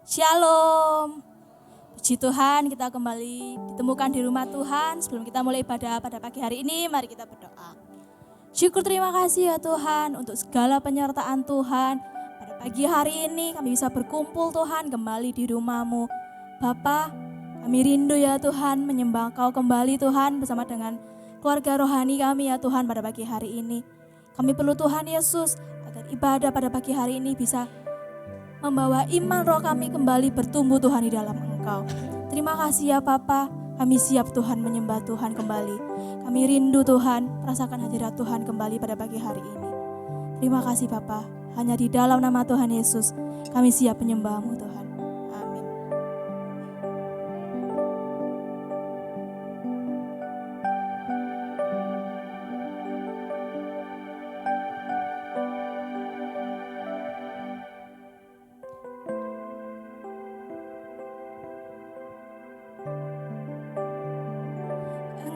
Shalom. Puji Tuhan, kita kembali ditemukan di rumah Tuhan. Sebelum kita mulai ibadah pada pagi hari ini, mari kita berdoa. Syukur terima kasih ya Tuhan untuk segala penyertaan Tuhan. Pada pagi hari ini kami bisa berkumpul Tuhan kembali di rumah-Mu. Bapa, kami rindu ya Tuhan menyembah Kau kembali Tuhan bersama dengan keluarga rohani kami ya Tuhan pada pagi hari ini. Kami perlu Tuhan Yesus agar ibadah pada pagi hari ini bisa membawa iman roh kami kembali bertumbuh Tuhan di dalam Engkau. Terima kasih ya Bapa, kami siap Tuhan menyembah Tuhan kembali. Kami rindu Tuhan, merasakan hadirat Tuhan kembali pada pagi hari ini. Terima kasih Bapa, hanya di dalam nama Tuhan Yesus kami siap menyembah-Mu Tuhan. Amin.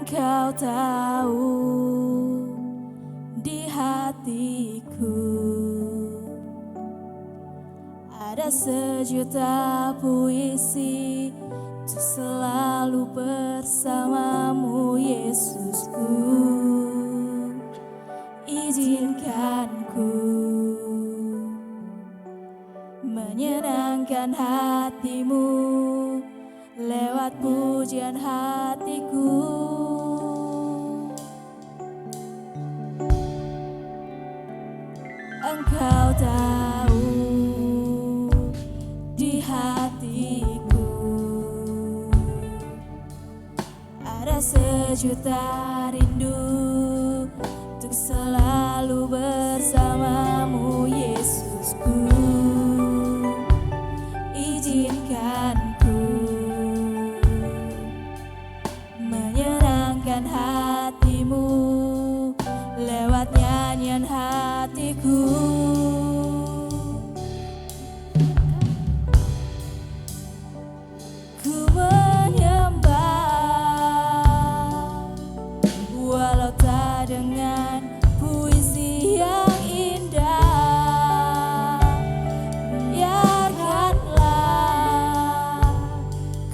Engkau tahu di hatiku ada sejuta puisi untuk selalu bersamamu Yesusku. Izinkan ku menyenangkan hatimu lewat pujian hatiku. Engkau tahu di hatiku ada sejuta rindu untuk selalu bersamamu Yesusku. Izinkan ku menyenangkan hatimu lewat nyanyian hatiku. Ku menyembah walau tak dengan puisi yang indah. Biarkanlah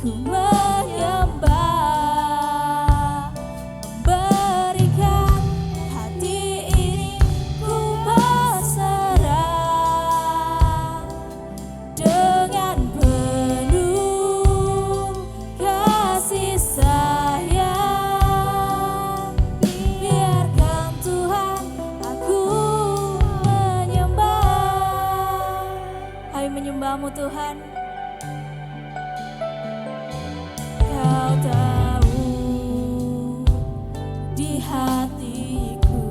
ku menyembah, memberikan hati ini ku berserah dengan penuh kasih sayang. Biarkan Tuhan aku menyembah. Hai menyembah-Mu Tuhan. Kau tahu di hatiku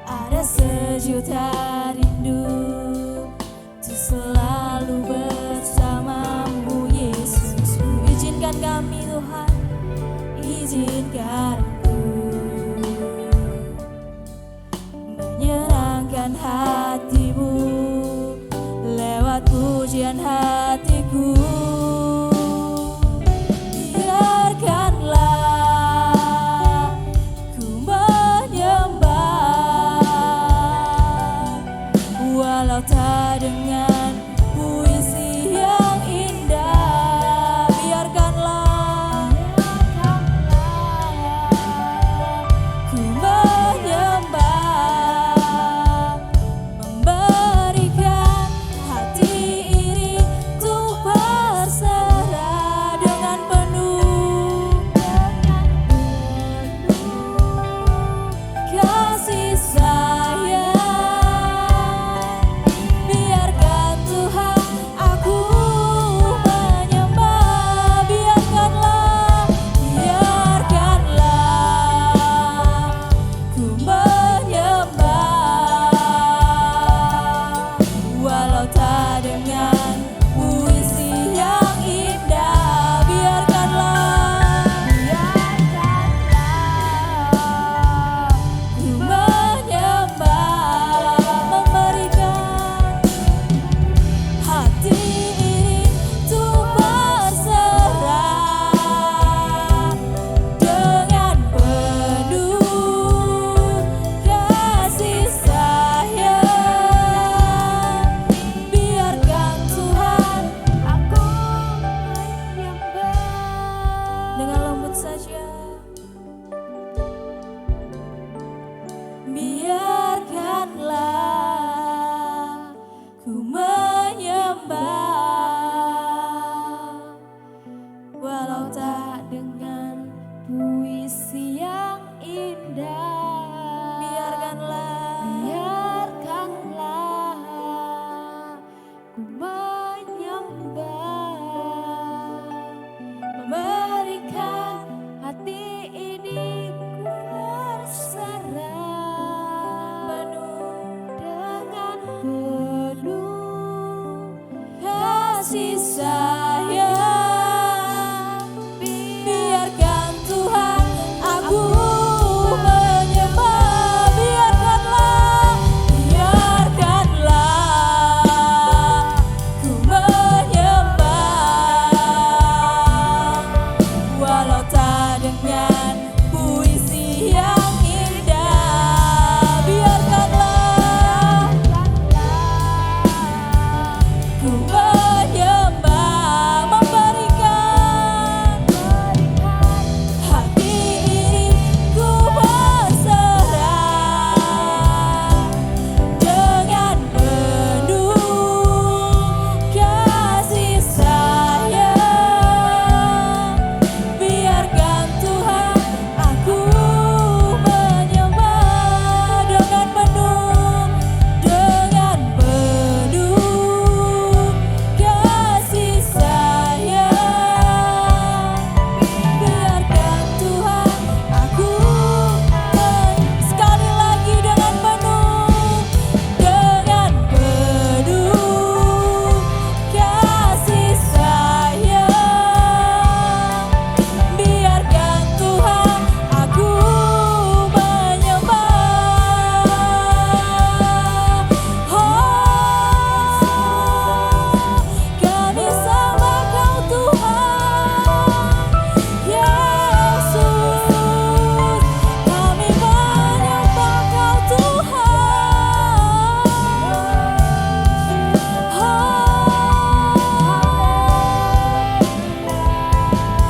ada sejuta rindu untuk selalu bersamamu Yesus. Izinkan kami Tuhan, izinkan ku menyenangkan hatimu lewat pujian hatiku. Biarkanlah ku menyembah walau tak dengan puisi yang indah. Biarkanlah ku menyembah, memberikan hati ini untuk berserah dengan penuh kasih sayang. Biarkan Tuhan kasih sayang. Biarkan Tuhan aku menyembah. Biarkanlah ku menyembah. Walau tak dengan puisi yang indah. Biarkanlah ku menyembah, memberikan hati ini ku berserah dengan penuh kasih sayang. Biarkan Tuhan aku menyembah dengan penuh kasih sayang. Biarkan Tuhan aku sekali lagi dengan penuh kasih sayang. Biarkan Tuhan aku menyembah. Kami sembah Kau Tuhan Yesus, kami menyembah Kau Tuhan.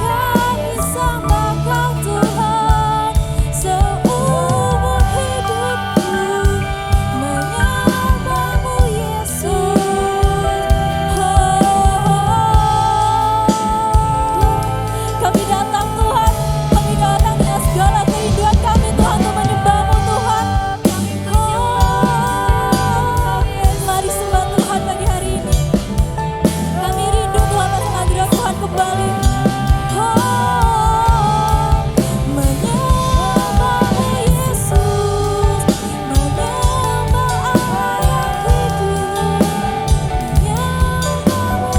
Kami sembah Kau Tuhan seumur hidupku, menyembah-Mu Yesus. Kami datang Tuhan, kami datang dengan segala kerinduan kami Tuhan untuk menyembah-Mu Tuhan. Mari sembah Tuhan pagi hari ini. Kami rindu Tuhan masuk hadirat Tuhan kembali. Menyembah-Mu Yesus, menyembah Allah yang hidup. Menyembah-Mu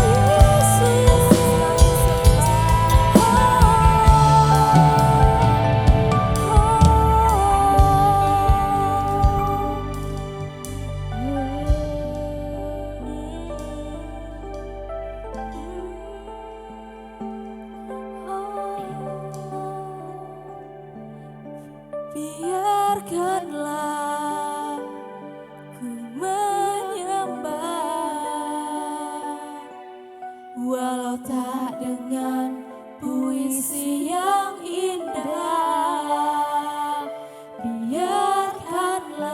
Biarkanlah ku menyembah, walau tak dengan puisi yang indah. Biarkanlah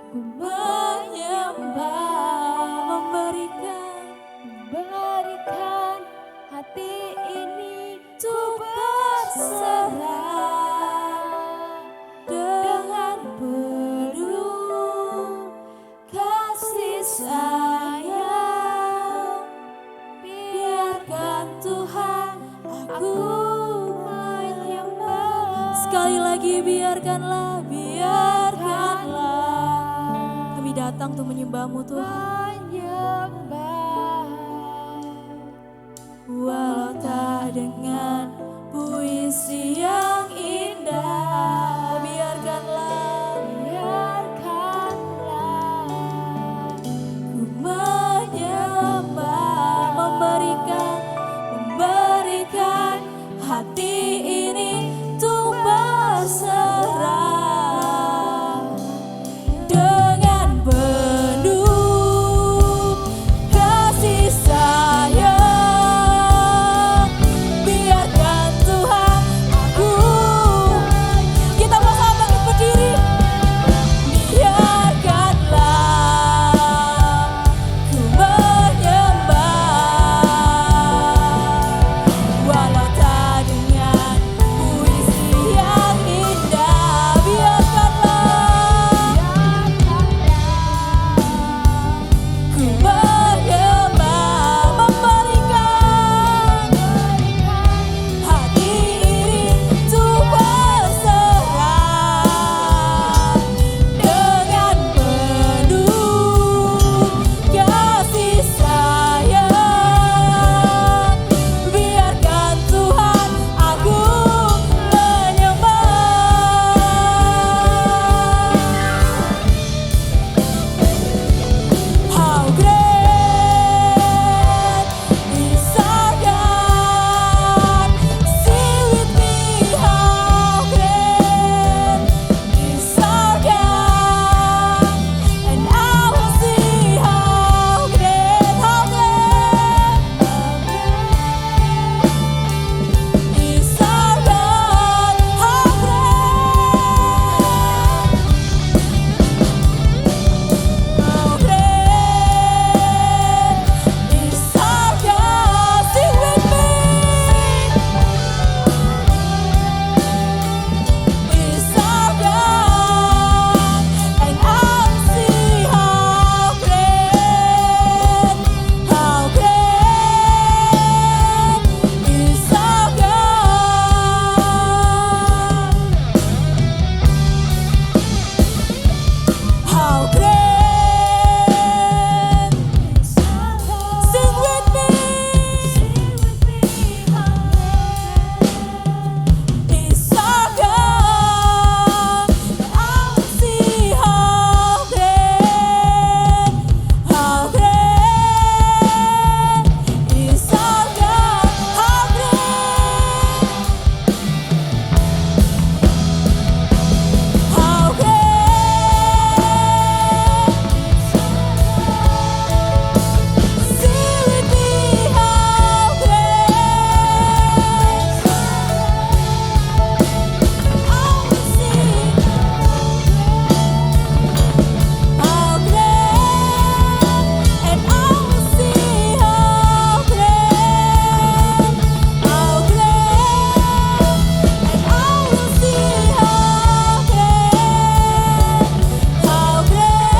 ku menyembah, memberikan hati ini untuk berserah dengan penuh kasih sayang. Biarkan Tuhan aku menyembah. Sekali lagi biarkanlah. Kami datang untuk menyembah-Mu Tuhan. Walau tak dengan puisi yang indah. Biarkanlah ku menyembah, memberikan hati ini untuk berserah dengan penuh kasih sayang. Biarkan Tuhan aku How great. Sing with me. Is our God. I will see how great. How great is our God. How great. How great. Sing with me, how great. I will sing how great, and I will see how great, how great, and I will see how great, how great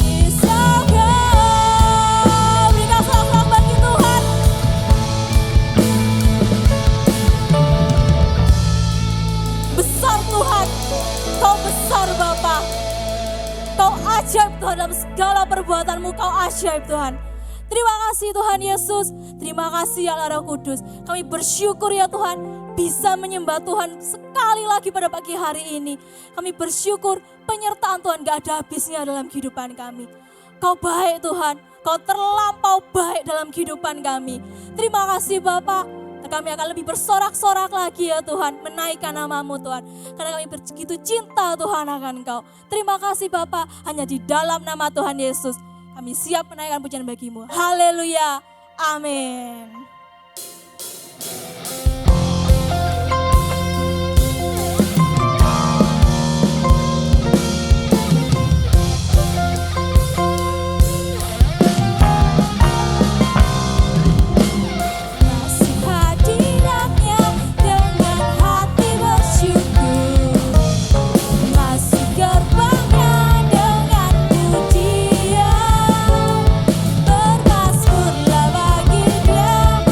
is our God. Berikan selamat bagi Tuhan. Besar Tuhan, Kau besar Bapa. Kau ajaib Tuhan, dalam segala perbuatanmu Kau ajaib Tuhan. Terima kasih Tuhan Yesus, terima kasih ya Allah Roh Kudus. Kami bersyukur ya Tuhan bisa menyembah Tuhan sekali lagi pada pagi hari ini. Kami bersyukur penyertaan Tuhan gak ada habisnya dalam kehidupan kami. Kau baik Tuhan, Kau terlampau baik dalam kehidupan kami. Terima kasih Bapa. Kami akan lebih bersorak-sorak lagi ya Tuhan, menaikkan nama-Mu Tuhan. Karena kami begitu cinta Tuhan akan Kau. Terima kasih Bapa, hanya di dalam nama Tuhan Yesus kami siap menaikkan pujian bagi-Mu. Haleluya, amin. Kasih hadiratnya dengan hati bersyukur, masuk gerbangnya dengan pujian, bermasmurlah bagi Dia.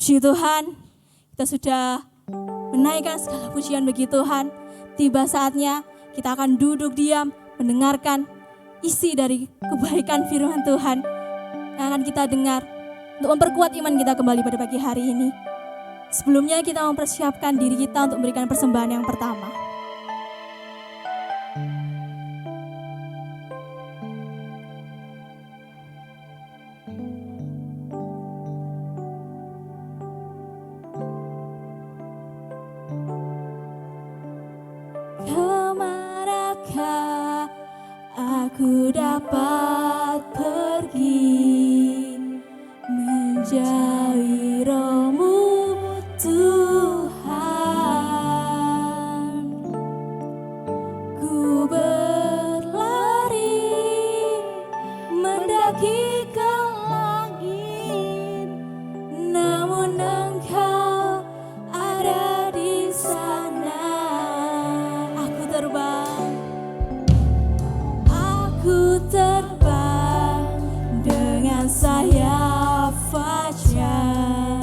Puji Tuhan, kita sudah menaikkan segala pujian bagi Tuhan. Tiba saatnya kita akan duduk diam, mendengarkan isi dari kebaikan firman Tuhan yang akan kita dengar untuk memperkuat iman kita kembali pada pagi hari ini. Sebelumnya kita mempersiapkan diri kita untuk memberikan persembahan yang pertama. Kemanakah aku dapat pergi menjauhi Roh-Mu Tuhan? Ku berlari mendaki ke langit, namun Engkau ada di sana. Aku terbang dengan sayap fajar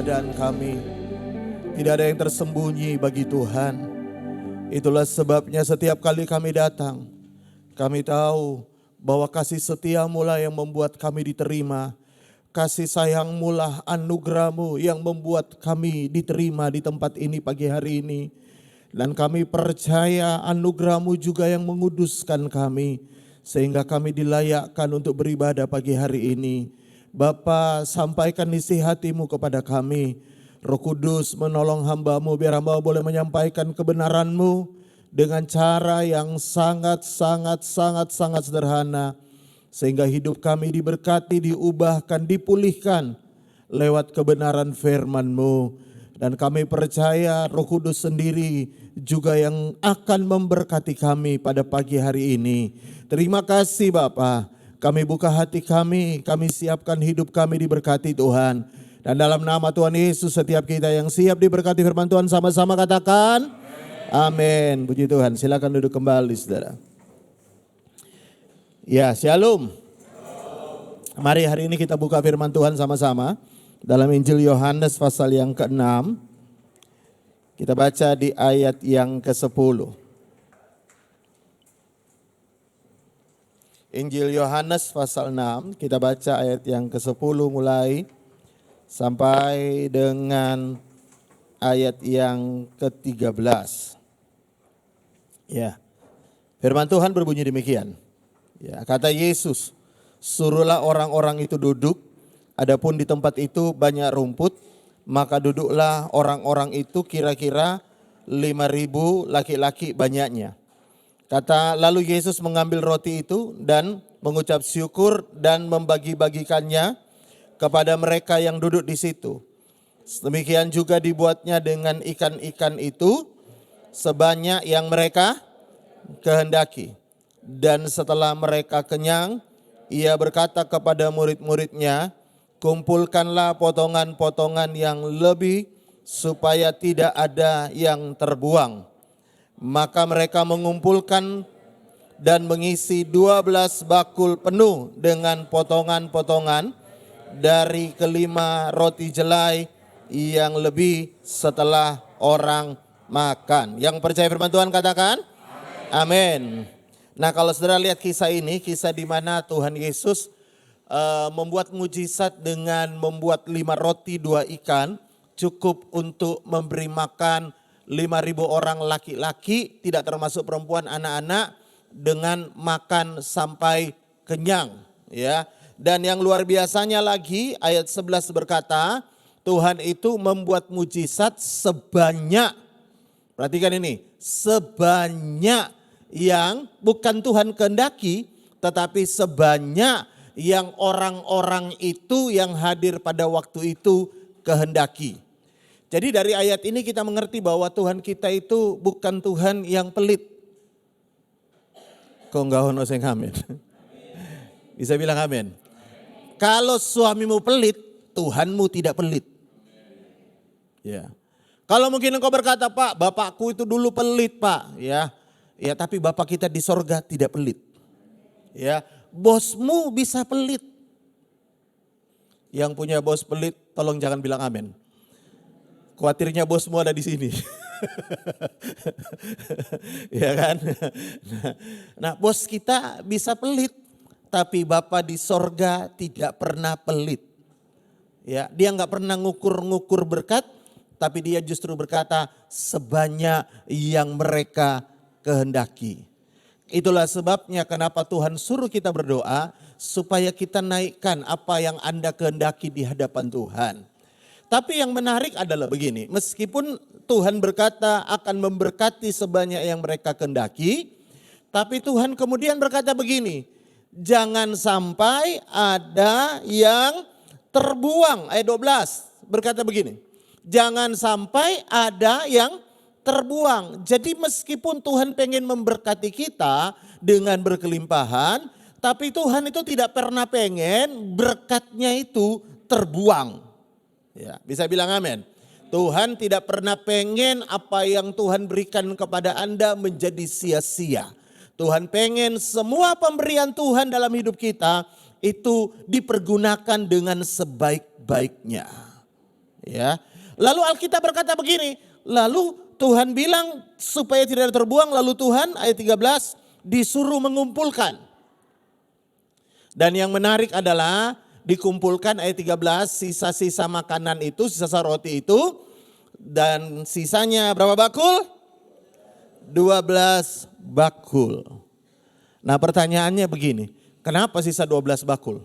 keadaan kami. Tidak ada yang tersembunyi bagi Tuhan. Itulah sebabnya setiap kali kami datang, kami tahu bahwa kasih setiamu lah yang membuat kami diterima. Kasih sayangmu lah, anugerahmu yang membuat kami diterima di tempat ini pagi hari ini. Dan kami percaya anugerahmu juga yang menguduskan kami, sehingga kami dilayakkan untuk beribadah pagi hari ini. Bapa, sampaikan isi hatimu kepada kami. Roh Kudus menolong hamba-Mu biar hamba boleh menyampaikan kebenaran-Mu dengan cara yang sangat sederhana. Sehingga hidup kami diberkati, diubahkan, dipulihkan lewat kebenaran firman-Mu. Dan kami percaya Roh Kudus sendiri juga yang akan memberkati kami pada pagi hari ini. Terima kasih Bapa. Kami buka hati kami siapkan hidup kami diberkati Tuhan. Dan dalam nama Tuhan Yesus setiap kita yang siap diberkati firman Tuhan sama-sama katakan amin. Puji Tuhan, silakan duduk kembali saudara. Ya, shalom. Mari hari ini kita buka firman Tuhan sama-sama. Dalam Injil Yohanes pasal yang ke-6. Kita baca di ayat yang ke-10. Injil Yohanes pasal 6, kita baca ayat yang ke-10 mulai sampai dengan ayat yang ke-13. Ya. Firman Tuhan berbunyi demikian. Ya, kata Yesus, suruhlah orang-orang itu duduk, adapun di tempat itu banyak rumput, maka duduklah orang-orang itu kira-kira 5.000 laki-laki banyaknya. Kata lalu Yesus mengambil roti itu dan mengucap syukur dan membagi-bagikannya kepada mereka yang duduk di situ. Demikian juga dibuatnya dengan ikan-ikan itu sebanyak yang mereka kehendaki. Dan setelah mereka kenyang, ia berkata kepada murid-muridnya, kumpulkanlah potongan-potongan yang lebih supaya tidak ada yang terbuang. Maka mereka mengumpulkan dan mengisi 12 bakul penuh dengan potongan-potongan dari kelima roti jelai yang lebih setelah orang makan. Yang percaya firman Tuhan katakan amin. Nah, kalau saudara lihat kisah ini, kisah di mana Tuhan Yesus membuat mujizat dengan membuat 5 roti 2 ikan cukup untuk memberi makan 5.000 orang laki-laki, tidak termasuk perempuan, anak-anak, dengan makan sampai kenyang, ya. Dan yang luar biasanya lagi ayat 11 berkata, Tuhan itu membuat mujizat sebanyak, perhatikan ini, sebanyak yang bukan Tuhan kehendaki, tetapi sebanyak yang orang-orang itu yang hadir pada waktu itu kehendaki. Jadi dari ayat ini kita mengerti bahwa Tuhan kita itu bukan Tuhan yang pelit. Kok enggak ono sing amin? Bisa bilang amin. Kalau suamimu pelit, Tuhanmu tidak pelit. Ya. Kalau mungkin engkau berkata, Pak, bapakku itu dulu pelit, Pak, ya. Ya, tapi bapak kita di sorga tidak pelit. Ya, bosmu bisa pelit. Yang punya bos pelit, tolong jangan bilang amin. Khawatirnya bosmu ada di sini. Ya kan? Nah, bos kita bisa pelit, tapi Bapa di sorga tidak pernah pelit. Ya, dia nggak pernah ngukur-ngukur berkat, tapi dia justru berkata sebanyak yang mereka kehendaki. Itulah sebabnya kenapa Tuhan suruh kita berdoa supaya kita naikkan apa yang Anda kehendaki di hadapan Tuhan. Tapi yang menarik adalah begini, meskipun Tuhan berkata akan memberkati sebanyak yang mereka kehendaki, tapi Tuhan kemudian berkata begini, jangan sampai ada yang terbuang. Ayat 12 berkata begini, jangan sampai ada yang terbuang. Jadi meskipun Tuhan pengen memberkati kita dengan berkelimpahan, tapi Tuhan itu tidak pernah pengen berkatnya itu terbuang. Ya, bisa bilang amin. Tuhan tidak pernah pengen apa yang Tuhan berikan kepada Anda menjadi sia-sia. Tuhan pengen semua pemberian Tuhan dalam hidup kita itu dipergunakan dengan sebaik-baiknya. Ya. Lalu Alkitab berkata begini, lalu Tuhan bilang supaya tidak terbuang, lalu Tuhan ayat 13 disuruh mengumpulkan. Dan yang menarik adalah dikumpulkan ayat 13 sisa-sisa makanan itu, sisa roti itu, dan sisanya berapa bakul? 12 bakul. Nah pertanyaannya begini, kenapa sisa 12 bakul?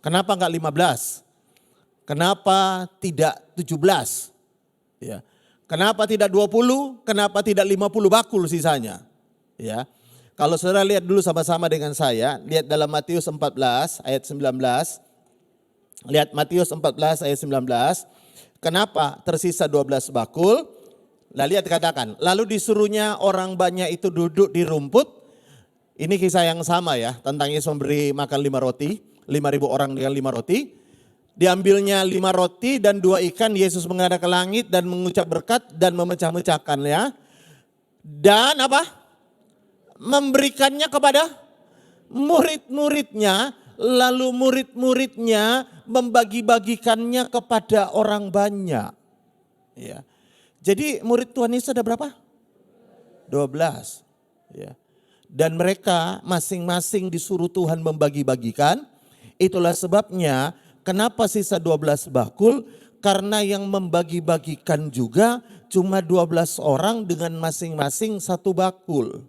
Kenapa enggak 15? Kenapa tidak 17? Ya. Kenapa tidak 20? Kenapa tidak 50 bakul sisanya? Ya. Kalau saudara lihat dulu sama-sama dengan saya, lihat dalam Matius 14 ayat 19. Lihat Matius 14 ayat 19. Kenapa tersisa 12 bakul? Nah lihat katakan, lalu disuruhnya orang banyak itu duduk di rumput. Ini kisah yang sama ya, tentang Yesus memberi makan 5 roti, 5.000 orang dengan 5 roti. Diambilnya 5 roti dan 2 ikan, Yesus menghadap ke langit dan mengucap berkat dan memecah-mecahkannya. Dan apa? Memberikannya kepada murid-muridnya, lalu murid-muridnya membagi-bagikannya kepada orang banyak. Ya. Jadi murid Tuhan Yesus ada berapa? 12. Ya. Dan mereka masing-masing disuruh Tuhan membagi-bagikan. Itulah sebabnya kenapa sisa 12 bakul? Karena yang membagi-bagikan juga cuma 12 orang dengan masing-masing 1 bakul.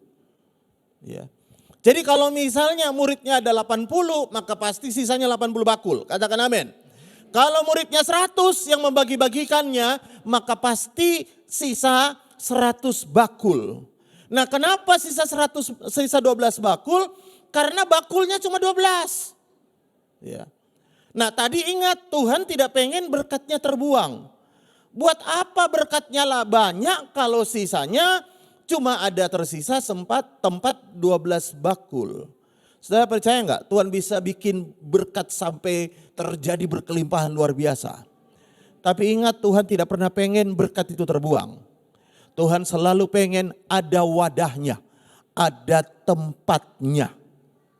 Ya. Jadi kalau misalnya muridnya ada 80, maka pasti sisanya 80 bakul. Katakan amin. Kalau muridnya 100 yang membagi-bagikannya, maka pasti sisa 100 bakul. Nah kenapa sisa 12 bakul? Karena bakulnya cuma 12. Ya. Nah tadi ingat Tuhan tidak pengen berkatnya terbuang. Buat apa berkatnya lah banyak kalau sisanya cuma ada tersisa tempat 12 bakul. Saudara percaya enggak Tuhan bisa bikin berkat sampai terjadi berkelimpahan luar biasa. Tapi ingat Tuhan tidak pernah pengen berkat itu terbuang. Tuhan selalu pengen ada wadahnya, ada tempatnya.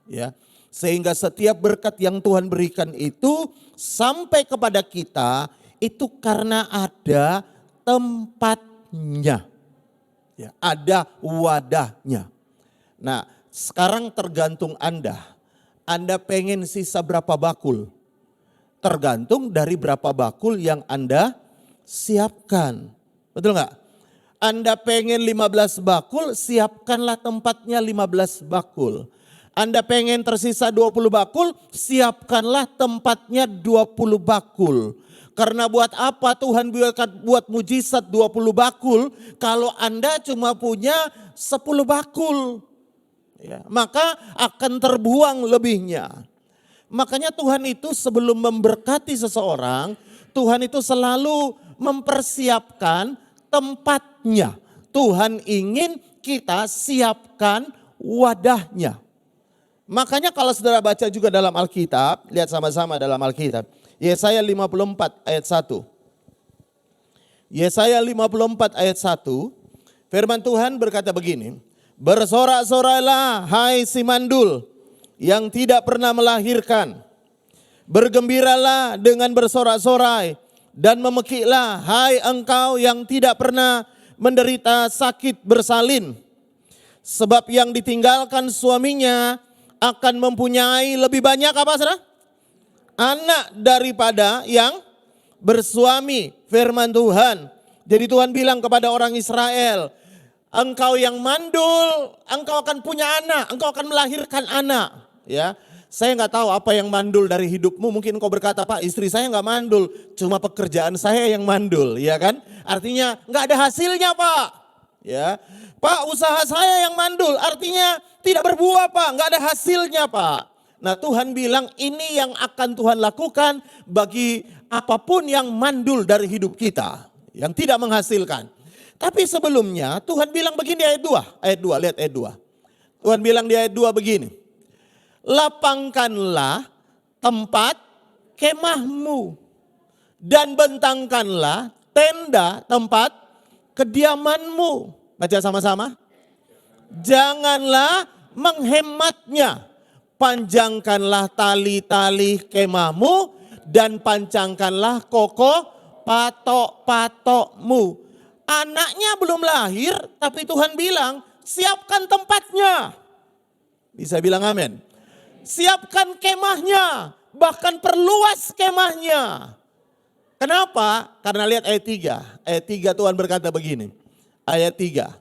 Ya. Sehingga setiap berkat yang Tuhan berikan itu sampai kepada kita itu karena ada tempatnya. Ya, ada wadahnya. Nah sekarang tergantung Anda. Anda pengen sisa berapa bakul? Tergantung dari berapa bakul yang Anda siapkan. Betul nggak? Anda pengen 15 bakul, siapkanlah tempatnya 15 bakul. Anda pengen tersisa 20 bakul, siapkanlah tempatnya 20 bakul. Karena buat apa Tuhan buat mujizat 20 bakul kalau Anda cuma punya 10 bakul. Ya, maka akan terbuang lebihnya. Makanya Tuhan itu sebelum memberkati seseorang, Tuhan itu selalu mempersiapkan tempatnya. Tuhan ingin kita siapkan wadahnya. Makanya kalau saudara baca juga dalam Alkitab, lihat sama-sama dalam Alkitab. Yesaya 54 ayat 1. Yesaya 54 ayat 1, firman Tuhan berkata begini. Bersorak-sorailah hai si mandul yang tidak pernah melahirkan. Bergembiralah dengan bersorak-sorai dan memekiklah hai engkau yang tidak pernah menderita sakit bersalin. Sebab yang ditinggalkan suaminya akan mempunyai lebih banyak apa saudara? Anak daripada yang bersuami, firman Tuhan. Jadi Tuhan bilang kepada orang Israel, engkau yang mandul, engkau akan punya anak, engkau akan melahirkan anak. Ya, saya nggak tahu apa yang mandul dari hidupmu. Mungkin engkau berkata, Pak, istri saya nggak mandul, cuma pekerjaan saya yang mandul, ya kan? Artinya nggak ada hasilnya, Pak. Ya, Pak, usaha saya yang mandul, artinya tidak berbuah, Pak, nggak ada hasilnya, Pak. Nah Tuhan bilang ini yang akan Tuhan lakukan bagi apapun yang mandul dari hidup kita. Yang tidak menghasilkan. Tapi sebelumnya Tuhan bilang begini ayat 2. Ayat 2, lihat ayat 2. Tuhan bilang di ayat 2 begini. Lapangkanlah tempat kemahmu. Dan bentangkanlah tenda tempat kediamanmu. Baca sama-sama. Janganlah menghematnya. Panjangkanlah tali-tali kemahmu dan pancangkanlah kokoh patok-patokmu. Anaknya belum lahir, tapi Tuhan bilang, siapkan tempatnya. Bisa bilang amin. Siapkan kemahnya, bahkan perluas kemahnya. Kenapa? Karena lihat ayat 3. Ayat 3 Tuhan berkata begini. Ayat 3.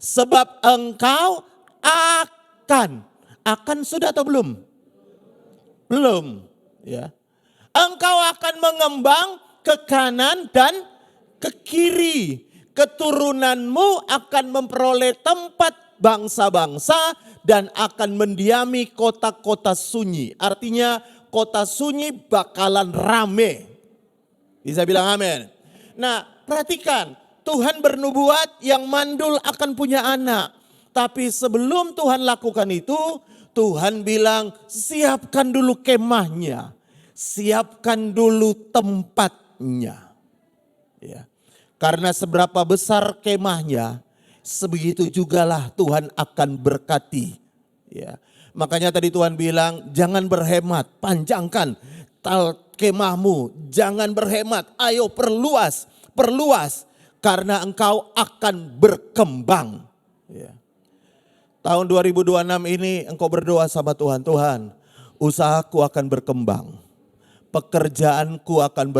Sebab engkau akan sudah atau belum? Belum, ya. Engkau akan mengembang ke kanan dan ke kiri. Keturunanmu akan memperoleh tempat bangsa-bangsa dan akan mendiami kota-kota sunyi. Artinya kota sunyi bakalan rame. Bisa bilang amin. Nah, perhatikan, Tuhan bernubuat yang mandul akan punya anak. Tapi sebelum Tuhan lakukan itu, Tuhan bilang siapkan dulu kemahnya. Siapkan dulu tempatnya. Ya. Karena seberapa besar kemahnya, sebegitu jugalah Tuhan akan berkati. Ya. Makanya tadi Tuhan bilang jangan berhemat, panjangkan kemahmu. Jangan berhemat, ayo perluas. Karena engkau akan berkembang. Ya. Tahun 2026 ini engkau berdoa sama Tuhan. Tuhan, usahaku akan berkembang. Pekerjaanku akan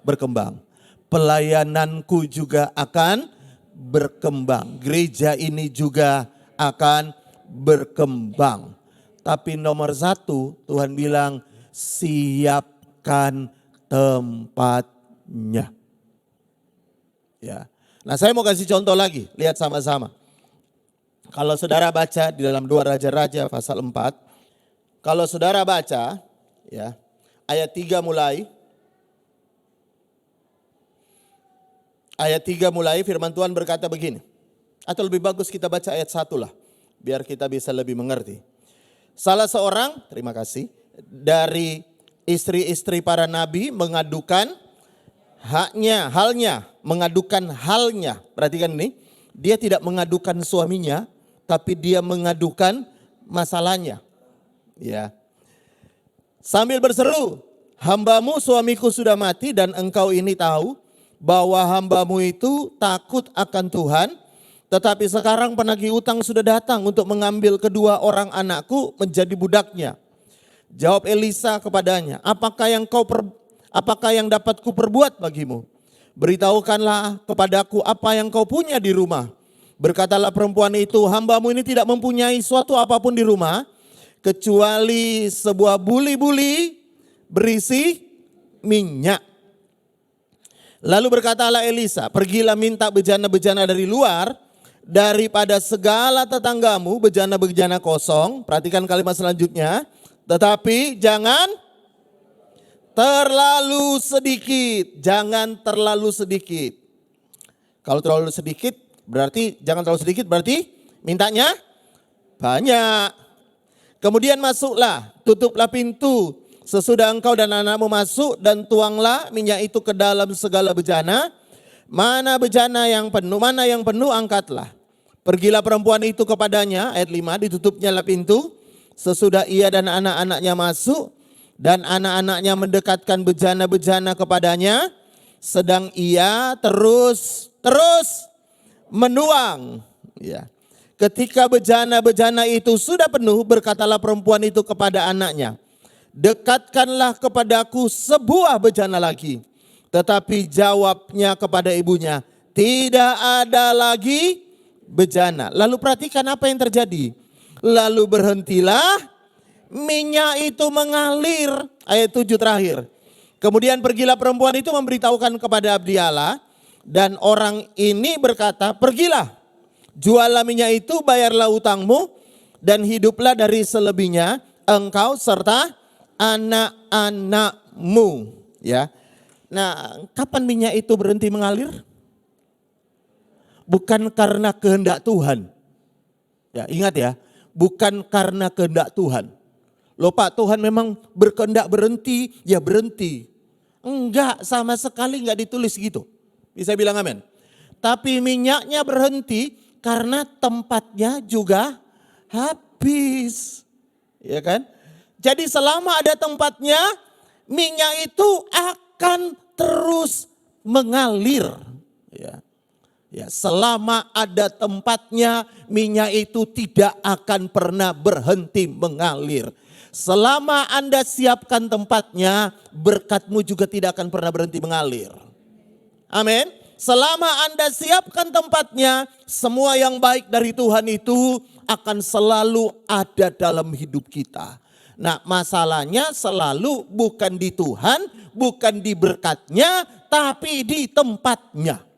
berkembang. Pelayananku juga akan berkembang. Gereja ini juga akan berkembang. Tapi nomor satu Tuhan bilang siapkan tempatnya. Ya. Nah, saya mau kasih contoh lagi. Lihat sama-sama. Kalau saudara baca di dalam 2 Raja-Raja pasal 4. Kalau saudara baca ya, ayat 3 mulai. Ayat 3 mulai firman Tuhan berkata begini. Atau lebih bagus kita baca ayat 1 lah. Biar kita bisa lebih mengerti. Salah seorang, terima kasih, dari istri-istri para nabi mengadukan halnya. Perhatikan ini, dia tidak mengadukan suaminya, tapi dia mengadukan masalahnya. Ya. Sambil berseru, hambamu suamiku sudah mati dan engkau ini tahu bahwa hambamu itu takut akan Tuhan. Tetapi sekarang penagih utang sudah datang untuk mengambil kedua orang anakku menjadi budaknya. Jawab Elisa kepadanya, apakah yang dapat kuperbuat bagimu? Beritahukanlah kepadaku apa yang kau punya di rumah. Berkatalah perempuan itu, hambamu ini tidak mempunyai suatu apapun di rumah, kecuali sebuah buli-buli berisi minyak. Lalu berkatalah Elisa, pergilah minta bejana-bejana dari luar, daripada segala tetanggamu bejana-bejana kosong. Perhatikan kalimat selanjutnya, tetapi jangan terlalu sedikit. Jangan terlalu sedikit. Kalau terlalu sedikit berarti, jangan terlalu sedikit berarti mintanya banyak. Kemudian masuklah, tutuplah pintu. Sesudah engkau dan anakmu masuk dan tuanglah minyak itu ke dalam segala bejana. Mana bejana yang penuh angkatlah. Pergilah perempuan itu kepadanya, ayat 5, ditutupnya lah pintu. Sesudah ia dan anak-anaknya masuk dan anak-anaknya mendekatkan bejana-bejana kepadanya. Sedang ia terus menuang. Ya. Ketika bejana-bejana itu sudah penuh, berkatalah perempuan itu kepada anaknya, dekatkanlah kepadaku sebuah bejana lagi. Tetapi jawabnya kepada ibunya, tidak ada lagi bejana. Lalu perhatikan apa yang terjadi. Lalu berhentilah minyak itu mengalir. Ayat 7 terakhir. Kemudian pergilah perempuan itu memberitahukan kepada abdi Allah. Dan orang ini berkata, pergilah, juallah minyak itu, bayarlah utangmu, dan hiduplah dari selebihnya engkau serta anak-anakmu. Ya. Nah, kapan minyak itu berhenti mengalir? Bukan karena kehendak Tuhan. Ya, ingat ya, bukan karena kehendak Tuhan. Loh Pak, Tuhan memang berkehendak berhenti, ya berhenti. Enggak, sama sekali enggak ditulis gitu. Bisa bilang amin. Tapi minyaknya berhenti karena tempatnya juga habis. Ya kan? Jadi selama ada tempatnya, minyak itu akan terus mengalir. Ya. Ya, selama ada tempatnya, minyak itu tidak akan pernah berhenti mengalir. Selama Anda siapkan tempatnya, berkatmu juga tidak akan pernah berhenti mengalir. Amin. Selama Anda siapkan tempatnya, semua yang baik dari Tuhan itu akan selalu ada dalam hidup kita. Nah, masalahnya selalu bukan di Tuhan, bukan di berkatnya, tapi di tempatnya.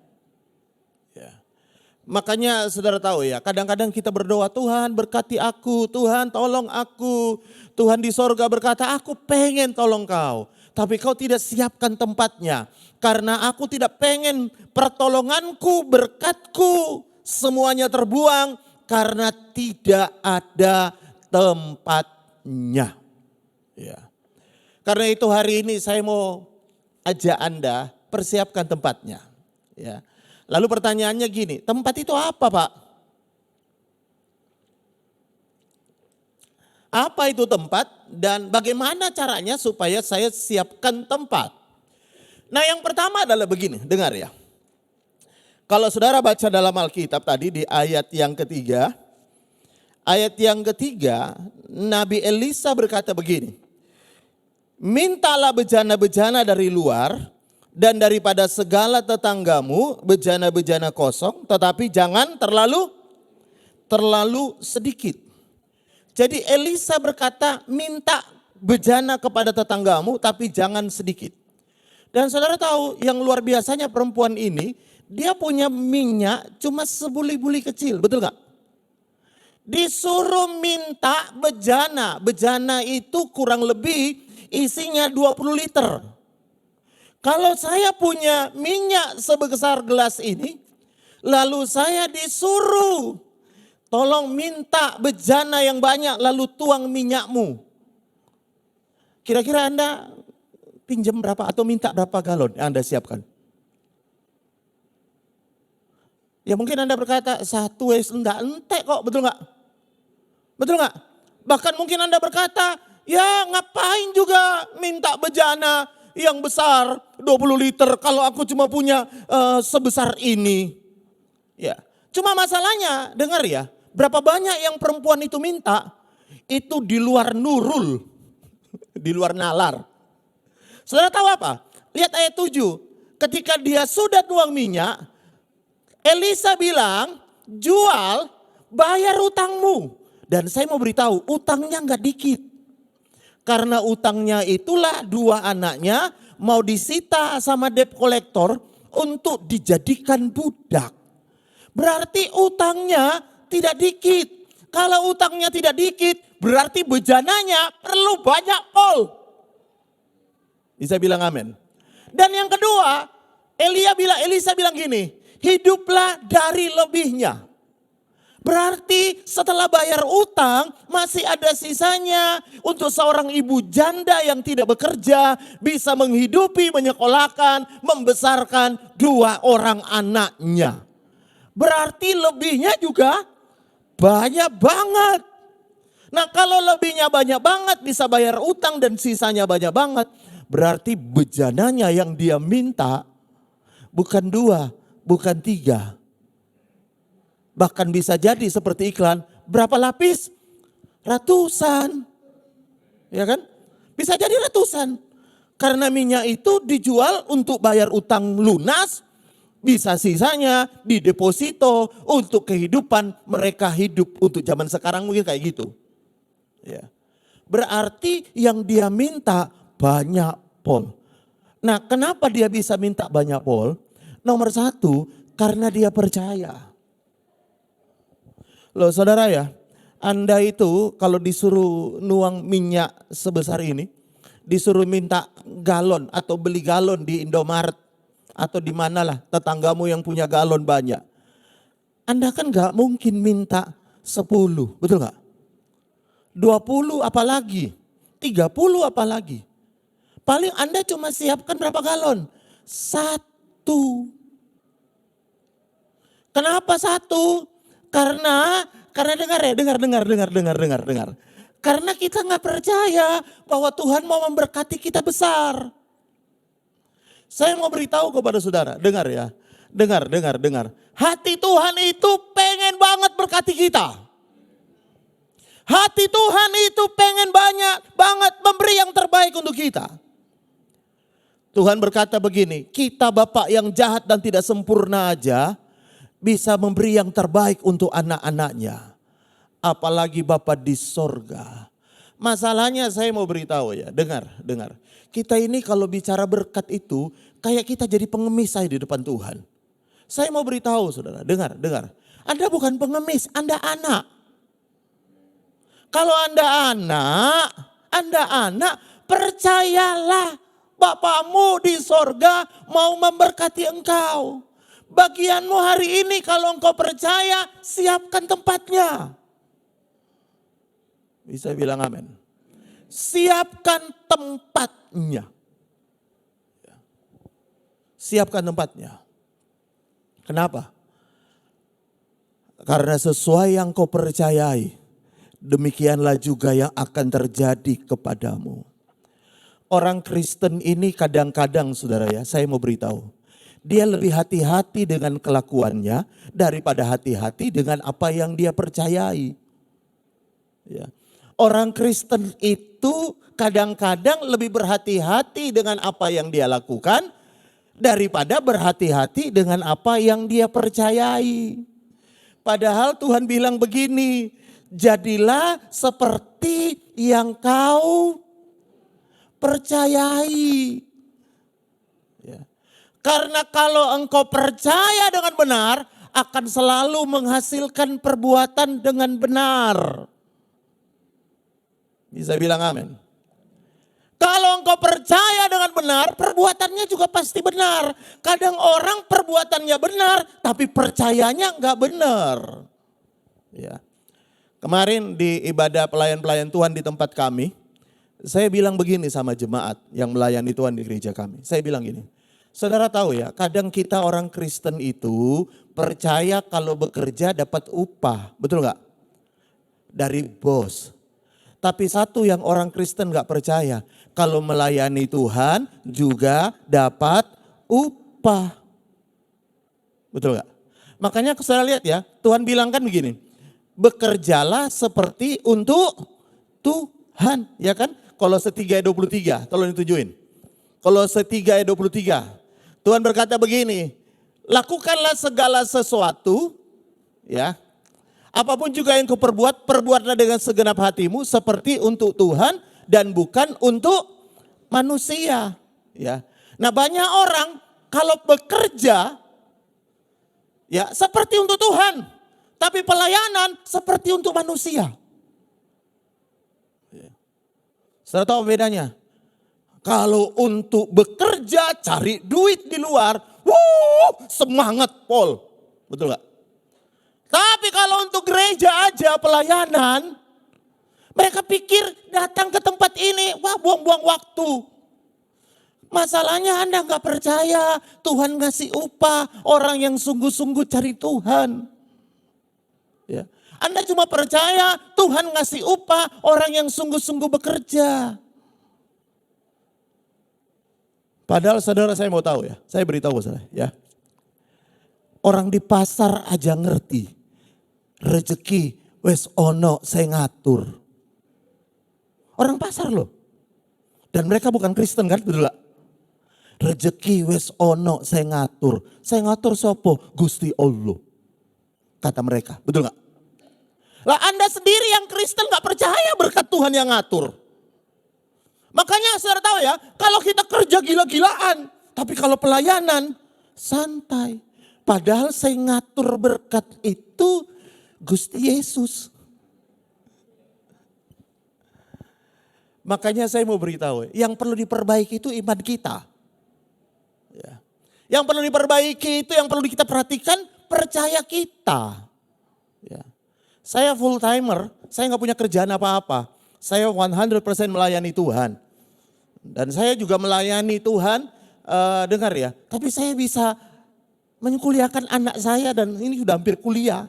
Makanya saudara tahu ya, kadang-kadang kita berdoa, Tuhan berkati aku, Tuhan tolong aku. Tuhan di sorga berkata, aku pengen tolong kau. Tapi kau tidak siapkan tempatnya. Karena aku tidak pengen pertolonganku, berkatku semuanya terbuang. Karena tidak ada tempatnya. Ya. Karena itu hari ini saya mau ajak Anda persiapkan tempatnya. Ya. Lalu pertanyaannya gini, tempat itu apa Pak? Apa itu tempat dan bagaimana caranya supaya saya siapkan tempat? Nah yang pertama adalah begini, dengar ya. Kalau saudara baca dalam Alkitab tadi di ayat yang ketiga. Ayat yang ketiga, Nabi Elisa berkata begini. Mintalah bejana-bejana dari luar. Dan daripada segala tetanggamu bejana-bejana kosong, tetapi jangan terlalu sedikit. Jadi Elisa berkata minta bejana kepada tetanggamu tapi jangan sedikit. Dan saudara tahu yang luar biasanya perempuan ini, dia punya minyak cuma sebuli-buli kecil, betul gak? Disuruh minta bejana, bejana itu kurang lebih isinya 20 liter. Kalau saya punya minyak sebesar gelas ini, lalu saya disuruh, tolong minta bejana yang banyak lalu tuang minyakmu. Kira-kira Anda pinjam berapa atau minta berapa galon yang Anda siapkan? Ya mungkin Anda berkata, satu enggak entek kok, betul gak? Betul gak? Bahkan mungkin Anda berkata, ya ngapain juga minta bejana yang besar 20 liter kalau aku cuma punya sebesar ini. Ya, cuma masalahnya dengar ya, berapa banyak yang perempuan itu minta itu di luar nurul, di luar nalar. Saudara tahu apa? Lihat ayat 7. Ketika dia sudah tuang minyak, Elisa bilang, "Jual, bayar utangmu." Dan saya mau beritahu, utangnya enggak dikit. Karena utangnya itulah 2 anaknya mau disita sama debt collector untuk dijadikan budak. Berarti utangnya tidak dikit. Kalau utangnya tidak dikit berarti bejananya perlu banyak pol. Bisa bilang amin. Dan yang kedua Elisa bilang gini, hiduplah dari lebihnya. Berarti setelah bayar utang masih ada sisanya untuk seorang ibu janda yang tidak bekerja bisa menghidupi, menyekolahkan, membesarkan 2 orang anaknya. Berarti lebihnya juga banyak banget. Nah kalau lebihnya banyak banget bisa bayar utang dan sisanya banyak banget. Berarti bejananya yang dia minta bukan 2, bukan 3. Bahkan bisa jadi seperti iklan, berapa lapis? Ratusan. Ya kan? Bisa jadi ratusan. Karena minyak itu dijual untuk bayar utang lunas, bisa sisanya dideposito untuk kehidupan mereka hidup untuk zaman sekarang mungkin kayak gitu. Ya. Berarti yang dia minta banyak pol. Nah kenapa dia bisa minta banyak pol? Nomor 1, karena dia percaya. Loh saudara ya, Anda itu kalau disuruh nuang minyak sebesar ini, disuruh minta galon atau beli galon di Indomaret atau di manalah tetanggamu yang punya galon banyak. Anda kan gak mungkin minta 10, betul gak? 20 apalagi, 30 apalagi. Paling Anda cuma siapkan berapa galon? 1. Kenapa 1? Karena dengar. Karena kita nggak percaya bahwa Tuhan mau memberkati kita besar. Saya mau beritahu kepada saudara, dengar ya. Dengar. Hati Tuhan itu pengen banget berkati kita. Hati Tuhan itu pengen banget memberi yang terbaik untuk kita. Tuhan berkata begini, kita Bapak yang jahat dan tidak sempurna aja bisa memberi yang terbaik untuk anak-anaknya. Apalagi Bapak di sorga. Masalahnya saya mau beritahu ya, dengar. Kita ini kalau bicara berkat itu kayak kita jadi pengemis saya di depan Tuhan. Saya mau beritahu saudara, dengar. Anda bukan pengemis, Anda anak. Kalau Anda anak, percayalah Bapamu di sorga mau memberkati engkau. Bagianmu hari ini kalau engkau percaya, siapkan tempatnya. Bisa bilang amin. Siapkan tempatnya. Siapkan tempatnya. Kenapa? Karena sesuai yang kau percayai, demikianlah juga yang akan terjadi kepadamu. Orang Kristen ini kadang-kadang saudara ya, saya mau beritahu. Dia lebih hati-hati dengan kelakuannya daripada hati-hati dengan apa yang dia percayai. Ya. Orang Kristen itu kadang-kadang lebih berhati-hati dengan apa yang dia lakukan daripada berhati-hati dengan apa yang dia percayai. Padahal Tuhan bilang begini, jadilah seperti yang kau percayai. Ya. Karena kalau engkau percaya dengan benar, akan selalu menghasilkan perbuatan dengan benar. Bisa bilang amin. Kalau engkau percaya dengan benar, perbuatannya juga pasti benar. Kadang orang perbuatannya benar, tapi percayanya enggak benar. Ya. Kemarin di ibadah pelayan-pelayan Tuhan di tempat kami, saya bilang begini sama jemaat yang melayani Tuhan di gereja kami. Saya bilang gini, saudara tahu ya, kadang kita orang Kristen itu percaya kalau bekerja dapat upah, betul enggak? Dari bos. Tapi satu yang orang Kristen gak percaya, kalau melayani Tuhan juga dapat upah. Betul gak? Makanya saudara lihat ya, Tuhan bilang kan begini, bekerjalah seperti untuk Tuhan, ya kan? Kolose 3 ayat 23, tolong ditujuin. Kolose 3 ayat 23, Tuhan berkata begini, lakukanlah segala sesuatu, ya. Apapun juga yang kau perbuat, perbuatlah dengan segenap hatimu seperti untuk Tuhan dan bukan untuk manusia. Ya. Nah banyak orang kalau bekerja ya seperti untuk Tuhan, tapi pelayanan seperti untuk manusia. Ya. Saudara tahu bedanya? Kalau untuk bekerja cari duit di luar, semangat Paul, betul gak? Tapi kalau untuk gereja aja pelayanan, mereka pikir datang ke tempat ini, buang-buang waktu. Masalahnya Anda gak percaya Tuhan ngasih upah orang yang sungguh-sungguh cari Tuhan. Ya. Anda cuma percaya Tuhan ngasih upah orang yang sungguh-sungguh bekerja. Padahal saudara saya mau tahu ya, saya beritahu saudara ya. Orang di pasar aja ngerti. Rezeki wes ono saya ngatur. Orang pasar loh. Dan mereka bukan Kristen kan, betul gak? Rezeki wes ono saya ngatur. Saya ngatur sopo? Gusti Allah. Kata mereka, betul gak? Lah Anda sendiri yang Kristen gak percaya berkat Tuhan yang ngatur. Makanya saudara tahu ya, kalau kita kerja gila-gilaan. Tapi kalau pelayanan santai. Padahal saya ngatur berkat itu Gusti Yesus. Makanya saya mau beritahu, yang perlu diperbaiki itu iman kita. Ya. Yang perlu diperbaiki itu, yang perlu kita perhatikan percaya kita. Ya. Saya full timer, saya gak punya kerjaan apa-apa. Saya 100% melayani Tuhan. Dan saya juga melayani Tuhan, dengar ya. Tapi saya bisa menkuliahkan anak saya dan ini sudah hampir kuliah.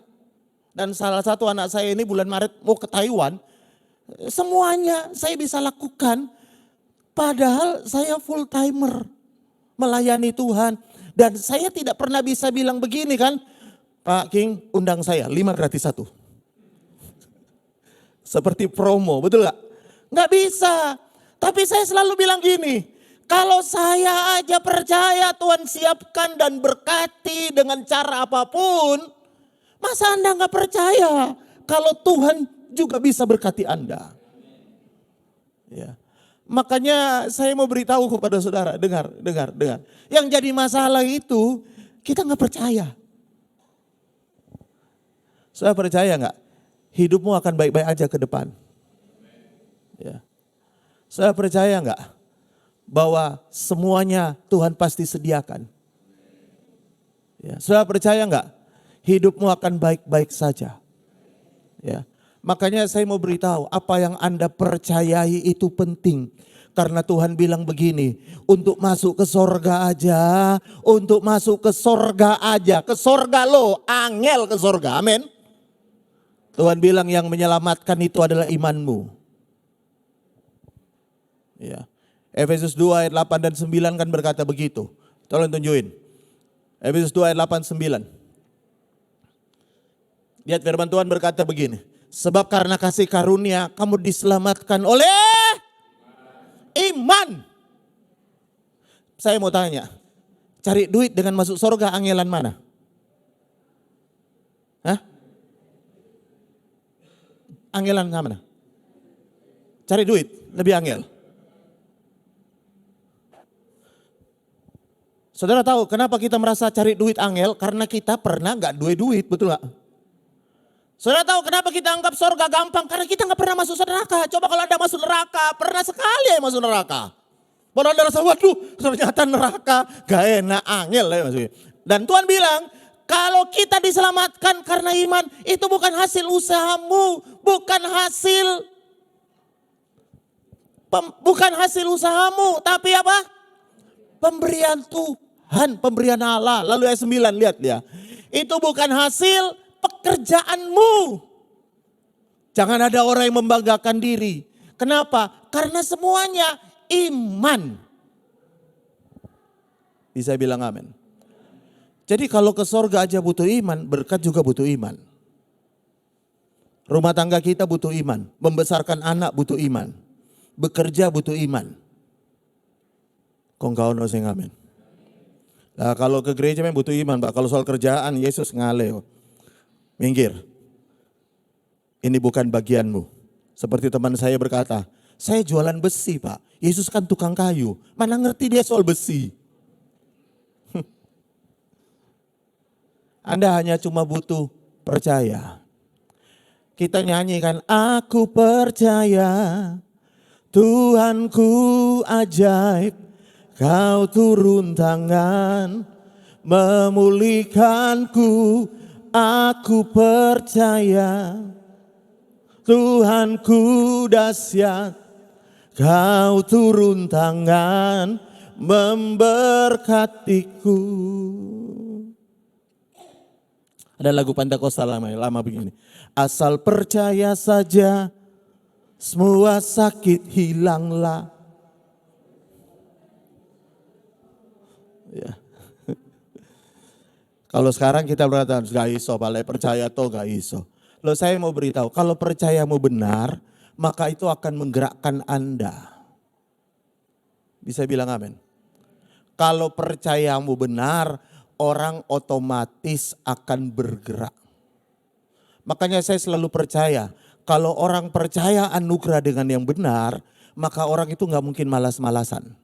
Dan salah satu anak saya ini bulan Maret mau ke Taiwan. Semuanya saya bisa lakukan. Padahal saya full timer. melayani Tuhan. Dan saya tidak pernah bisa bilang begini kan, Pak King undang saya 5 gratis 1. Seperti promo, betul gak? Gak bisa. Tapi saya selalu bilang gini, kalau saya aja percaya Tuhan siapkan dan berkati dengan cara apapun, masa Anda gak percaya kalau Tuhan juga bisa berkati Anda? Ya. Makanya saya mau beritahu kepada saudara, dengar. Yang jadi masalah itu kita gak percaya. Saudara percaya gak? Hidupmu akan baik-baik aja ke depan. Ya. Saudara percaya gak? Bahwa semuanya Tuhan pasti sediakan. Ya. Saudara percaya gak? Hidupmu akan baik-baik saja. Ya. Makanya saya mau beritahu, apa yang Anda percayai itu penting. Karena Tuhan bilang begini, untuk masuk ke sorga aja, ke sorga lo, angel ke sorga, amin. Tuhan bilang yang menyelamatkan itu adalah imanmu. Ya. Efesus 2 ayat 8 dan 9 kan berkata begitu. Tolong tunjukin. Efesus 2 ayat 8 9. Lihat firman Tuhan berkata begini. Sebab karena kasih karunia kamu diselamatkan oleh iman. Saya mau tanya, cari duit dengan masuk surga angelan mana? Hah? Angelan mana? Cari duit, lebih angel. Saudara tahu kenapa kita merasa cari duit angel? Karena kita pernah gak duit, betul gak? Saudara tahu kenapa kita anggap surga gampang? Karena kita gak pernah masuk neraka. Coba kalau Anda masuk neraka, pernah sekali ya masuk neraka. Baru Anda rasa, waduh ternyata neraka gak enak, angel ya maksudnya. Dan Tuhan bilang, kalau kita diselamatkan karena iman, itu bukan hasil usahamu, bukan hasil usahamu, tapi apa? Pemberian Tuhan, pemberian Allah. Lalu ayat 9 lihat ya. Itu bukan hasil pekerjaanmu. Jangan ada orang yang membanggakan diri. Kenapa? Karena semuanya iman. Bisa bilang amin. Jadi kalau ke sorga aja butuh iman, berkat juga butuh iman. Rumah tangga kita butuh iman. Membesarkan anak butuh iman. Bekerja butuh iman. Kong kau no sing amin. Nah kalau ke gereja memang butuh iman Pak. Kalau soal kerjaan Yesus ngale. Minggir. Ini bukan bagianmu. Seperti teman saya berkata, saya jualan besi Pak. Yesus kan tukang kayu. Mana ngerti dia soal besi. Anda hanya cuma butuh percaya. Kita nyanyikan, aku percaya Tuhanku ajaib. Kau turun tangan memulihkanku. Aku percaya Tuhanku dahsyat. Kau turun tangan memberkatiku. Ada lagu Pantakostal lama begini. Asal percaya saja semua sakit hilanglah. Ya. Kalau sekarang kita berkata gak iso, balai percaya toh gak iso. Loh saya mau beritahu, kalau percayamu benar, maka itu akan menggerakkan Anda. Bisa bilang amin. Kalau percayamu benar, orang otomatis akan bergerak. Makanya saya selalu percaya, kalau orang percaya anugerah dengan yang benar, maka orang itu gak mungkin malas-malasan.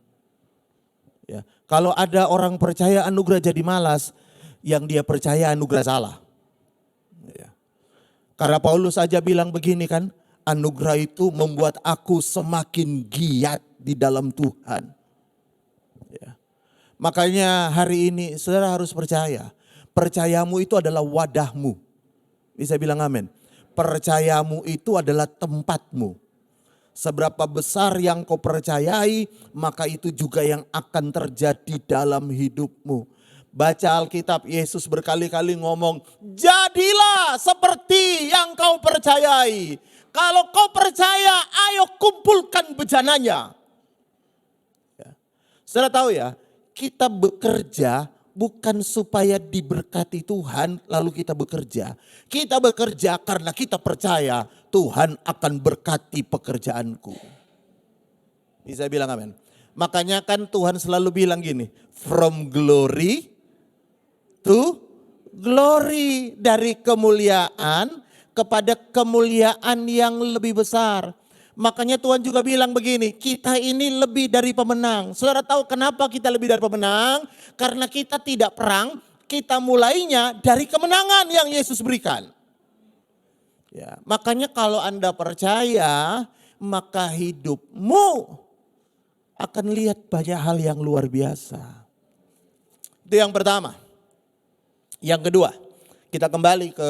Ya. Kalau ada orang percaya anugerah jadi malas, yang dia percaya anugerah salah. Ya. Karena Paulus saja bilang begini kan, anugerah itu membuat aku semakin giat di dalam Tuhan. Ya. Makanya hari ini saudara harus percaya, percayamu itu adalah wadahmu. Bisa bilang amin. Percayamu itu adalah tempatmu. Seberapa besar yang kau percayai, maka itu juga yang akan terjadi dalam hidupmu. Baca Alkitab, Yesus berkali-kali ngomong, jadilah seperti yang kau percayai. Kalau kau percaya, ayo kumpulkan bejananya. Ya. Saudara tahu ya, kita bekerja bukan supaya diberkati Tuhan lalu kita bekerja. Kita bekerja karena kita percaya Tuhan akan berkati pekerjaanku. Bisa bilang amin. Makanya kan Tuhan selalu bilang gini, from glory to glory, dari kemuliaan kepada kemuliaan yang lebih besar. Makanya Tuhan juga bilang begini, kita ini lebih dari pemenang. Saudara tahu kenapa kita lebih dari pemenang? Karena kita tidak perang, kita mulainya dari kemenangan yang Yesus berikan. Ya, makanya kalau Anda percaya, maka hidupmu akan lihat banyak hal yang luar biasa. Itu yang pertama. Yang kedua, kita kembali ke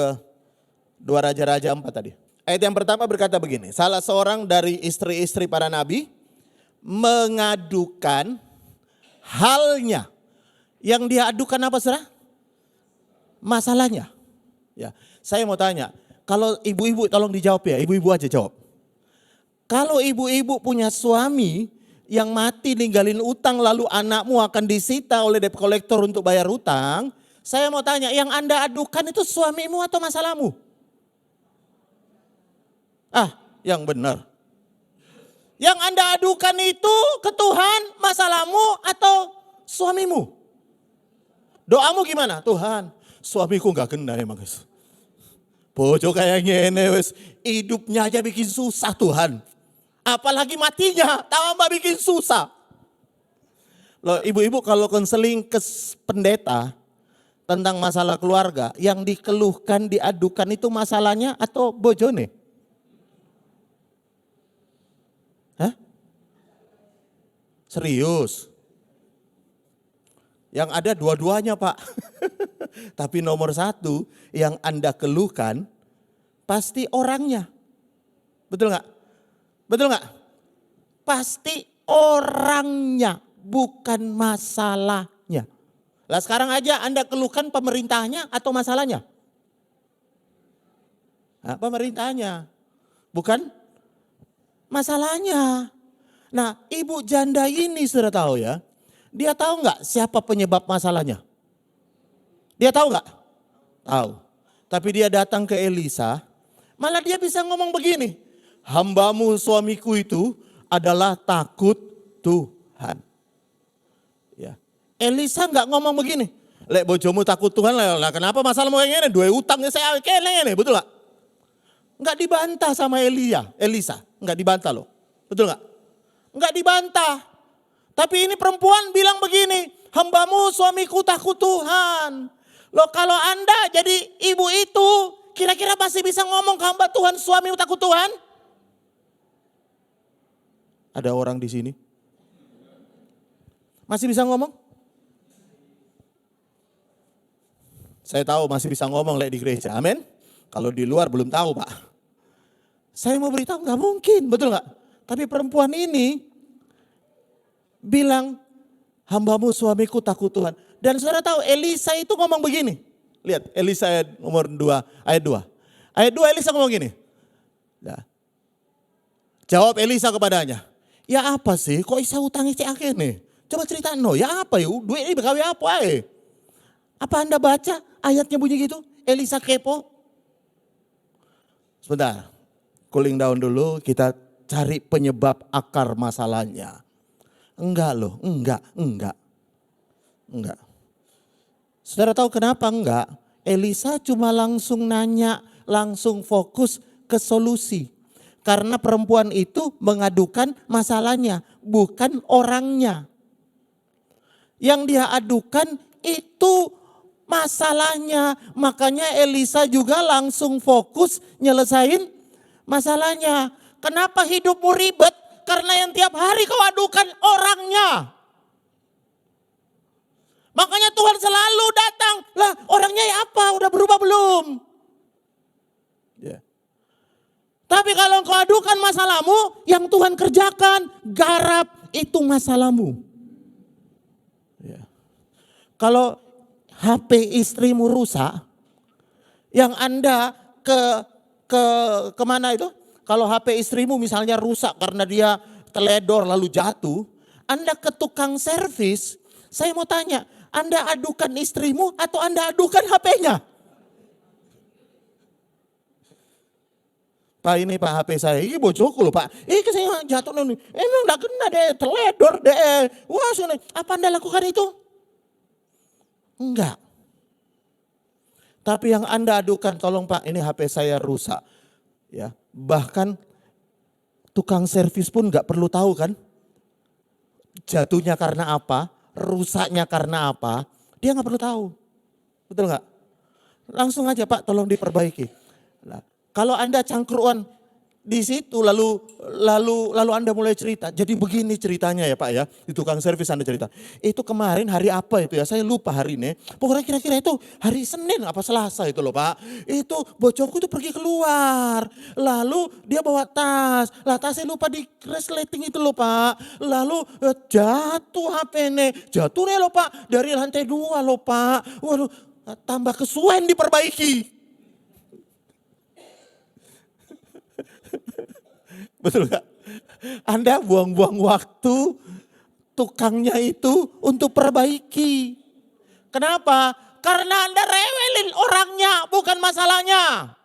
2 Raja-Raja 4 tadi. Ayat yang pertama berkata begini, salah seorang dari istri-istri para nabi mengadukan halnya. Yang dia adukan apa saudara? Masalahnya. Ya, saya mau tanya, kalau ibu-ibu tolong dijawab ya, ibu-ibu aja jawab. Kalau ibu-ibu punya suami yang mati ninggalin utang lalu anakmu akan disita oleh debt collector untuk bayar utang, saya mau tanya, yang Anda adukan itu suamimu atau masalahmu? Yang benar. Yang Anda adukan itu ke Tuhan masalahmu atau suamimu? Doamu gimana? Tuhan, suamiku gak kena emang guys. Bojo kayaknya ini wes, hidupnya aja bikin susah Tuhan. Apalagi matinya tambah bikin susah. Loh ibu-ibu kalau konseling ke pendeta tentang masalah keluarga, yang dikeluhkan, diadukan itu masalahnya atau bojone? Hah? Serius? Yang ada dua-duanya Pak. Tapi nomor satu yang Anda keluhkan pasti orangnya. Betul nggak? Betul nggak? Pasti orangnya, bukan masalahnya. Lah sekarang aja Anda keluhkan pemerintahnya atau masalahnya? Nah, pemerintahnya, bukan masalahnya. Nah, ibu janda ini sudah tahu ya. Dia tahu nggak siapa penyebab masalahnya? Dia tahu nggak? Tahu. Tapi dia datang ke Elisa, malah dia bisa ngomong begini. Hambamu suamiku itu adalah takut Tuhan. Ya. Elisa nggak ngomong begini. Lek bojomu takut Tuhan lah, kenapa masalahmu kayak gini? Dua utangnya saya kene ini, betul nggak? Nggak dibantah sama Elisa, nggak dibantah loh, betul nggak? Nggak dibantah. Tapi ini perempuan bilang begini, hambamu suamiku takut Tuhan. Loh kalau Anda jadi ibu itu, kira-kira masih bisa ngomong ke hamba Tuhan, suamimu takut Tuhan? Ada orang di sini? Masih bisa ngomong? Saya tahu masih bisa ngomong lek di gereja, amin. Kalau di luar belum tahu Pak. Saya mau beritahu nggak mungkin, betul nggak? Tapi perempuan ini bilang, hambamu suamiku takut Tuhan. Dan saudara tahu Elisa itu ngomong begini. Lihat Elisa ayat nomor 2, ayat 2. Ayat 2 Elisa ngomong gini. Nah, jawab Elisa kepadanya. Ya apa sih kok Isa utangi cek akeh nih? Coba cerita no, ya apa yuk? Duit ini berkawi apa Apa Anda baca ayatnya bunyi gitu? Elisa kepo. Sebentar, cooling down dulu, kita cari penyebab akar masalahnya. Enggak loh, enggak. Saudara tahu kenapa enggak? Elisa cuma langsung nanya, langsung fokus ke solusi. Karena perempuan itu mengadukan masalahnya, bukan orangnya. Yang dia adukan itu masalahnya. Makanya Elisa juga langsung fokus nyelesain masalahnya. Kenapa hidupmu ribet? Karena yang tiap hari kau adukan orangnya. Makanya Tuhan selalu datang. Lah orangnya ya apa? Udah berubah belum? Ya. Tapi kalau kau adukan masalahmu, yang Tuhan kerjakan, garap itu masalahmu. Ya. Kalau HP istrimu rusak, yang Anda kemana itu? Kalau HP istrimu misalnya rusak karena dia teledor lalu jatuh, Anda ke tukang servis, Saya mau tanya, Anda adukan istrimu atau Anda adukan HP-nya? Pak, ini Pak, HP saya, ini bojoku loh Pak. Saya jatuh nih, emang gak kena deh, teledor deh. Wah, apa Anda lakukan itu? Enggak. Tapi yang Anda adukan, tolong Pak, ini HP saya rusak. Ya, bahkan tukang servis pun gak perlu tahu kan, jatuhnya karena apa, rusaknya karena apa, dia gak perlu tahu. Betul gak? Langsung aja Pak, tolong diperbaiki. Nah, kalau Anda cangkruan di situ lalu Anda mulai cerita. Jadi begini ceritanya ya Pak ya. Di tukang servis Anda cerita. Itu kemarin hari apa itu ya? Saya lupa hari ini. Pokoknya kira-kira itu hari Senin apa Selasa itu loh Pak. Itu bocorku itu pergi keluar. Lalu dia bawa tas. Lah tasnya lupa di resleting itu loh Pak. Lalu jatuh HP-nya. Jatuh nih loh Pak. Dari lantai 2 loh Pak. Waduh, tambah kesuwen diperbaiki. Betul gak? Anda buang-buang waktu tukangnya itu untuk perbaiki. Kenapa? Karena Anda rewelin orangnya, bukan masalahnya.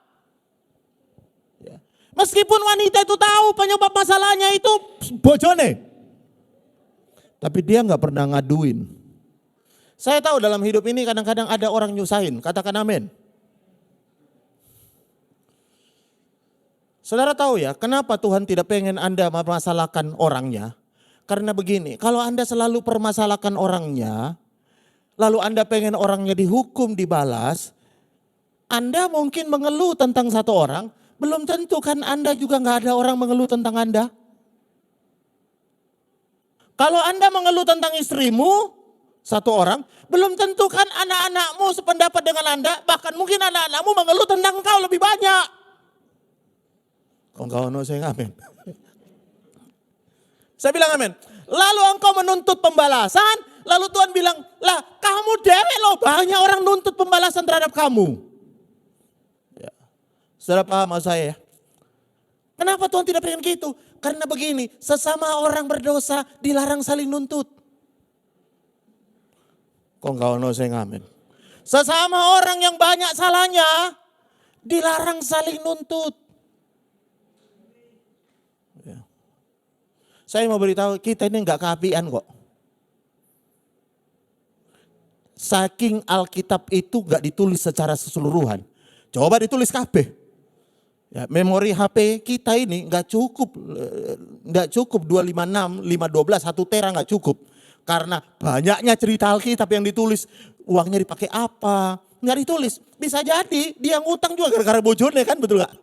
Ya. Meskipun wanita itu tahu penyebab masalahnya itu bojone. Tapi dia gak pernah ngaduin. Saya tahu dalam hidup ini kadang-kadang ada orang nyusahin, katakan amin. Saudara tahu ya, kenapa Tuhan tidak pengen Anda memasalahkan orangnya? Karena begini, kalau Anda selalu permasalahkan orangnya, lalu Anda pengen orangnya dihukum, dibalas, Anda mungkin mengeluh tentang satu orang, belum tentu kan Anda juga nggak ada orang mengeluh tentang Anda. Kalau Anda mengeluh tentang istrimu, satu orang, belum tentu kan anak-anakmu sependapat dengan Anda, bahkan mungkin anak-anakmu mengeluh tentang engkau lebih banyak. Engkau saya amin. Saya bilang amin. Lalu engkau menuntut pembalasan, lalu Tuhan bilang, lah kamu dewek loh, banyak orang nuntut pembalasan terhadap kamu. Ya. Saudara paham maksud saya ya? Kenapa Tuhan tidak pengen gitu? Karena begini, sesama orang berdosa dilarang saling nuntut. Engkau saya amin. Sesama orang yang banyak salahnya, dilarang saling nuntut. Saya mau beritahu kita ini enggak keapian kok. Saking Alkitab itu enggak ditulis secara keseluruhan. Coba ditulis KB. Ya, memori HP kita ini enggak cukup 256, 512, 1 tera enggak cukup. Karena banyaknya cerita Alkitab yang ditulis, uangnya dipakai apa? Enggak ditulis. Bisa jadi dia ngutang juga gara-gara bojone kan, betul enggak?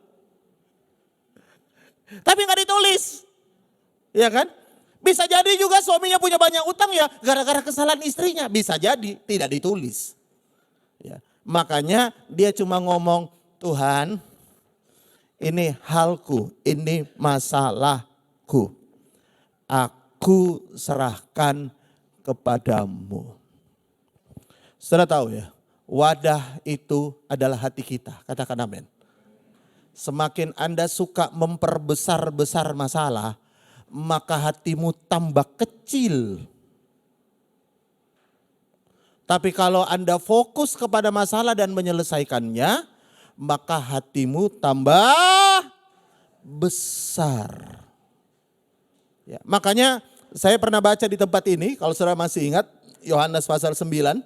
Tapi enggak ditulis. Ya kan? Bisa jadi juga suaminya punya banyak utang ya gara-gara kesalahan istrinya. Bisa jadi tidak ditulis. Ya. Makanya dia cuma ngomong, Tuhan ini halku, ini masalahku. Aku serahkan kepadamu. Saudara tahu ya, wadah itu adalah hati kita. Katakan amin. Semakin Anda suka memperbesar-besar masalah, maka hatimu tambah kecil. Tapi kalau Anda fokus kepada masalah dan menyelesaikannya, maka hatimu tambah besar. Ya, makanya saya pernah baca di tempat ini, kalau saudara masih ingat, Yohanes pasal 9.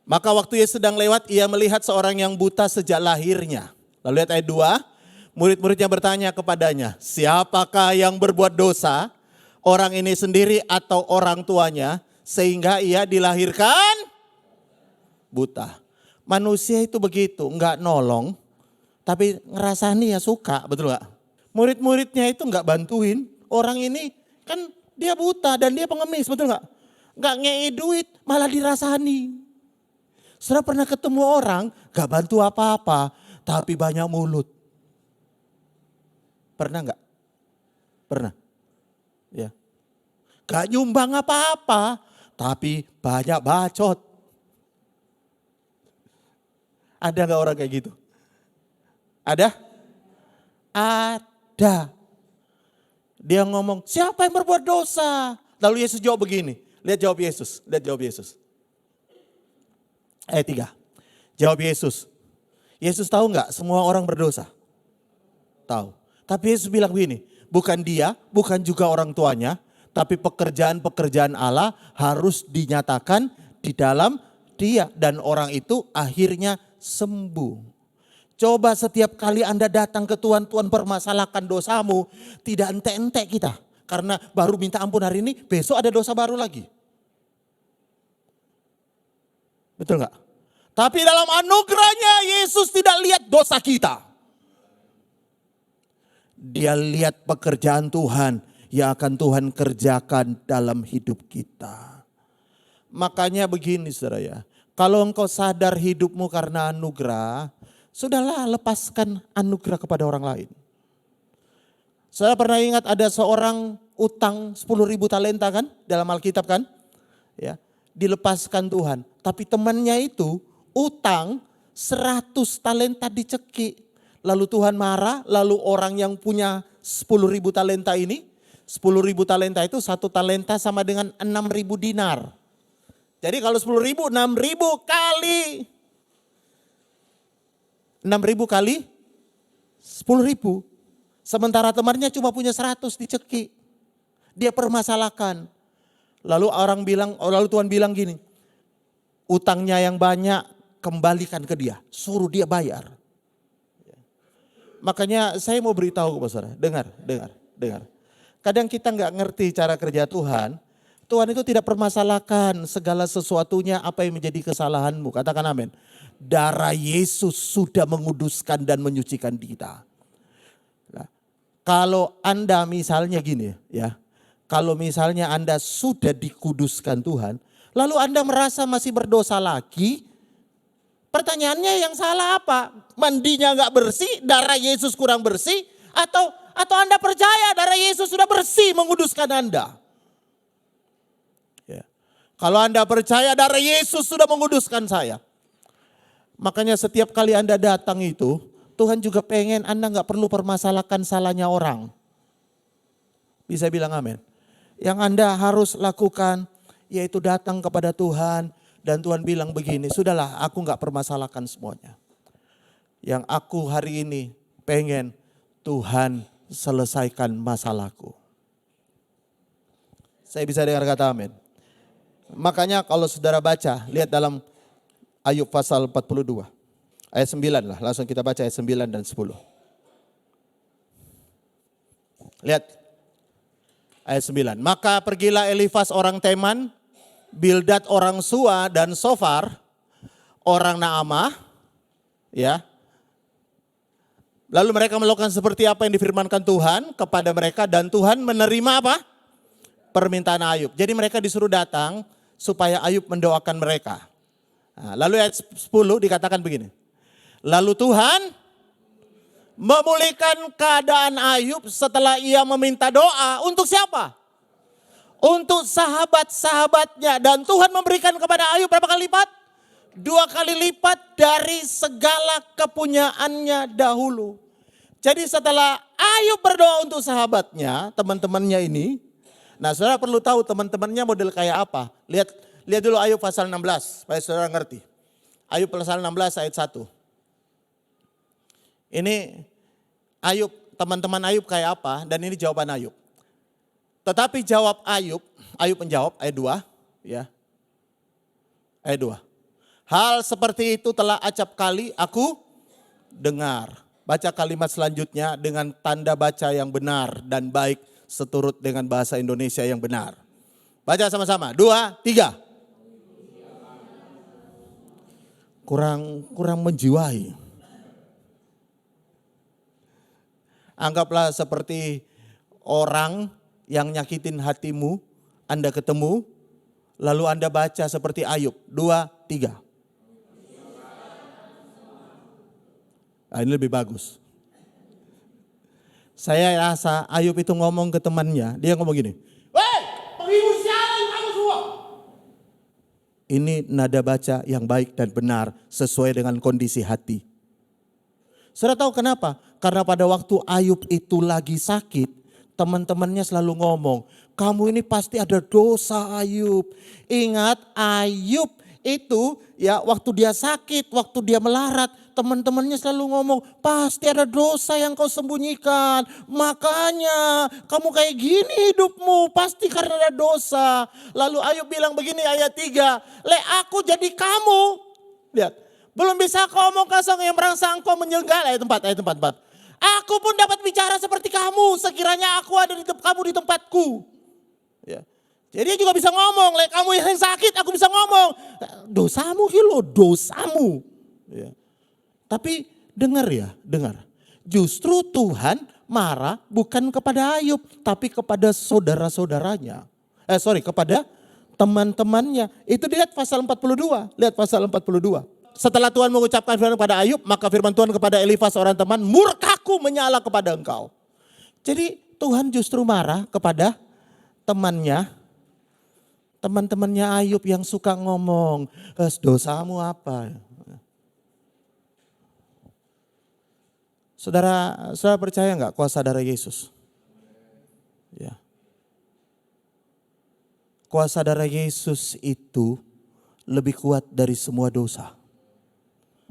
Maka waktu Yesus sedang lewat, ia melihat seorang yang buta sejak lahirnya. Lalu lihat ayat 2. Murid-muridnya bertanya kepadanya, siapakah yang berbuat dosa, orang ini sendiri atau orang tuanya, sehingga ia dilahirkan buta. Manusia itu begitu, enggak nolong, tapi ngerasani ya suka, betul gak? Murid-muridnya itu enggak bantuin, orang ini kan dia buta dan dia pengemis, betul gak? Enggak ngei duit, malah dirasani. Saudara pernah ketemu orang, enggak bantu apa-apa, tapi banyak mulut. Pernah enggak? Pernah. Ya. Gak nyumbang apa-apa, tapi banyak bacot. Ada enggak orang kayak gitu? Ada? Ada. Dia ngomong, siapa yang berbuat dosa? Lalu Yesus jawab begini, Lihat jawab Yesus. Lihat jawab Yesus. Ayat 3. Jawab Yesus. Yesus tahu nggak semua orang berdosa? Tahu. Tapi Yesus bilang begini, bukan dia, bukan juga orang tuanya, tapi pekerjaan-pekerjaan Allah harus dinyatakan di dalam dia. Dan orang itu akhirnya sembuh. Coba setiap kali Anda datang ke Tuhan, Tuhan permasalahkan dosamu. Tidak ente-ente kita. Karena baru minta ampun hari ini, besok ada dosa baru lagi. Betul nggak? Tapi dalam anugerahnya Yesus tidak lihat dosa kita. Dia lihat pekerjaan Tuhan yang akan Tuhan kerjakan dalam hidup kita. Makanya begini saudara ya. Kalau engkau sadar hidupmu karena anugerah, sudahlah lepaskan anugerah kepada orang lain. Saya pernah ingat ada seorang utang 10.000 talenta kan dalam Alkitab kan. Ya, dilepaskan Tuhan. Tapi temannya itu utang 100 talenta dicekik. Lalu Tuhan marah, lalu orang yang punya 10.000 talenta ini, 10.000 talenta itu 1 talenta sama dengan 6.000 dinar. Jadi kalau 10.000, 6.000 kali 6.000 kali 10.000. Sementara temannya cuma punya 100 dicekik. Dia permasalahkan. Lalu Tuhan bilang gini, utangnya yang banyak kembalikan ke dia, suruh dia bayar. Makanya saya mau beritahu kepada saudara, dengar. Kadang kita nggak ngerti cara kerja Tuhan. Tuhan itu tidak permasalahkan segala sesuatunya apa yang menjadi kesalahanmu. Katakan amin. Darah Yesus sudah menguduskan dan menyucikan kita. Nah, kalau Anda misalnya gini ya. Kalau misalnya Anda sudah dikuduskan Tuhan. Lalu Anda merasa masih berdosa lagi. Pertanyaannya yang salah apa? Mandinya nggak bersih, darah Yesus kurang bersih, atau Anda percaya darah Yesus sudah bersih menguduskan Anda? Ya. Kalau Anda percaya darah Yesus sudah menguduskan saya, makanya setiap kali Anda datang itu, Tuhan juga pengen Anda nggak perlu permasalahkan salahnya orang. Bisa bilang amin. Yang Anda harus lakukan yaitu datang kepada Tuhan. Dan Tuhan bilang begini, sudahlah aku gak permasalahkan semuanya. Yang aku hari ini pengen Tuhan selesaikan masalahku. Saya bisa dengar kata amin. Makanya kalau saudara baca, lihat dalam Ayub pasal 42. Ayat 9 lah, langsung kita baca ayat 9 dan 10. Lihat ayat 9. Maka pergilah Elifas orang Teman, Bildad orang Sua dan Sofar orang Naamah, ya. Lalu mereka melakukan seperti apa yang difirmankan Tuhan kepada mereka dan Tuhan menerima apa? Permintaan Ayub. Jadi mereka disuruh datang supaya Ayub mendoakan mereka. Nah, lalu ayat 10 dikatakan begini. Lalu Tuhan memulihkan keadaan Ayub setelah ia meminta doa untuk siapa? Untuk sahabat-sahabatnya. Dan Tuhan memberikan kepada Ayub berapa kali lipat? 2 kali lipat dari segala kepunyaannya dahulu. Jadi setelah Ayub berdoa untuk sahabatnya, teman-temannya ini. Nah saudara perlu tahu teman-temannya model kayak apa. Lihat dulu Ayub pasal 16, supaya saudara ngerti. Ayub pasal 16 ayat 1. Ini Ayub, teman-teman Ayub kayak apa, dan ini jawaban Ayub. Tetapi jawab Ayub menjawab ayat 2 ya. Ayat 2. Hal seperti itu telah acap kali aku dengar. Baca kalimat selanjutnya dengan tanda baca yang benar dan baik seturut dengan bahasa Indonesia yang benar. Baca sama-sama. 2, 3. Kurang menjiwai. Anggaplah seperti orang yang nyakitin hatimu, Anda ketemu, lalu Anda baca seperti Ayub. 2, 3. Nah, ini lebih bagus. Saya rasa Ayub itu ngomong ke temannya, dia ngomong gini. Weh, penghibur sialan kamu semua. Ini nada baca yang baik dan benar sesuai dengan kondisi hati. Saudara tahu kenapa? Karena pada waktu Ayub itu lagi sakit, teman-temannya selalu ngomong, kamu ini pasti ada dosa Ayub. Ingat Ayub itu ya waktu dia sakit, waktu dia melarat, teman-temannya selalu ngomong, pasti ada dosa yang kau sembunyikan. Makanya kamu kayak gini hidupmu, pasti karena ada dosa. Lalu Ayub bilang begini ayat 3, aku jadi kamu. Lihat, belum bisa kau omong kosong yang merangsang kau menyenggal. Ayat 4. Aku pun dapat bicara seperti kamu, sekiranya aku ada kamu di tempatku. Ya. Jadi dia juga bisa ngomong, kamu yang sakit aku bisa ngomong. Dosamu dosamu. Ya. Tapi dengar. Justru Tuhan marah bukan kepada Ayub, tapi kepada saudara-saudaranya. Kepada teman-temannya. Itu dilihat pasal 42. Lihat pasal 42. Setelah Tuhan mengucapkan firman kepada Ayub, maka firman Tuhan kepada Elifas seorang teman, murkaku menyala kepada engkau. Jadi Tuhan justru marah kepada teman-temannya Ayub yang suka ngomong, dosamu apa? Saudara percaya nggak kuasa darah Yesus? Ya. Kuasa darah Yesus itu lebih kuat dari semua dosa.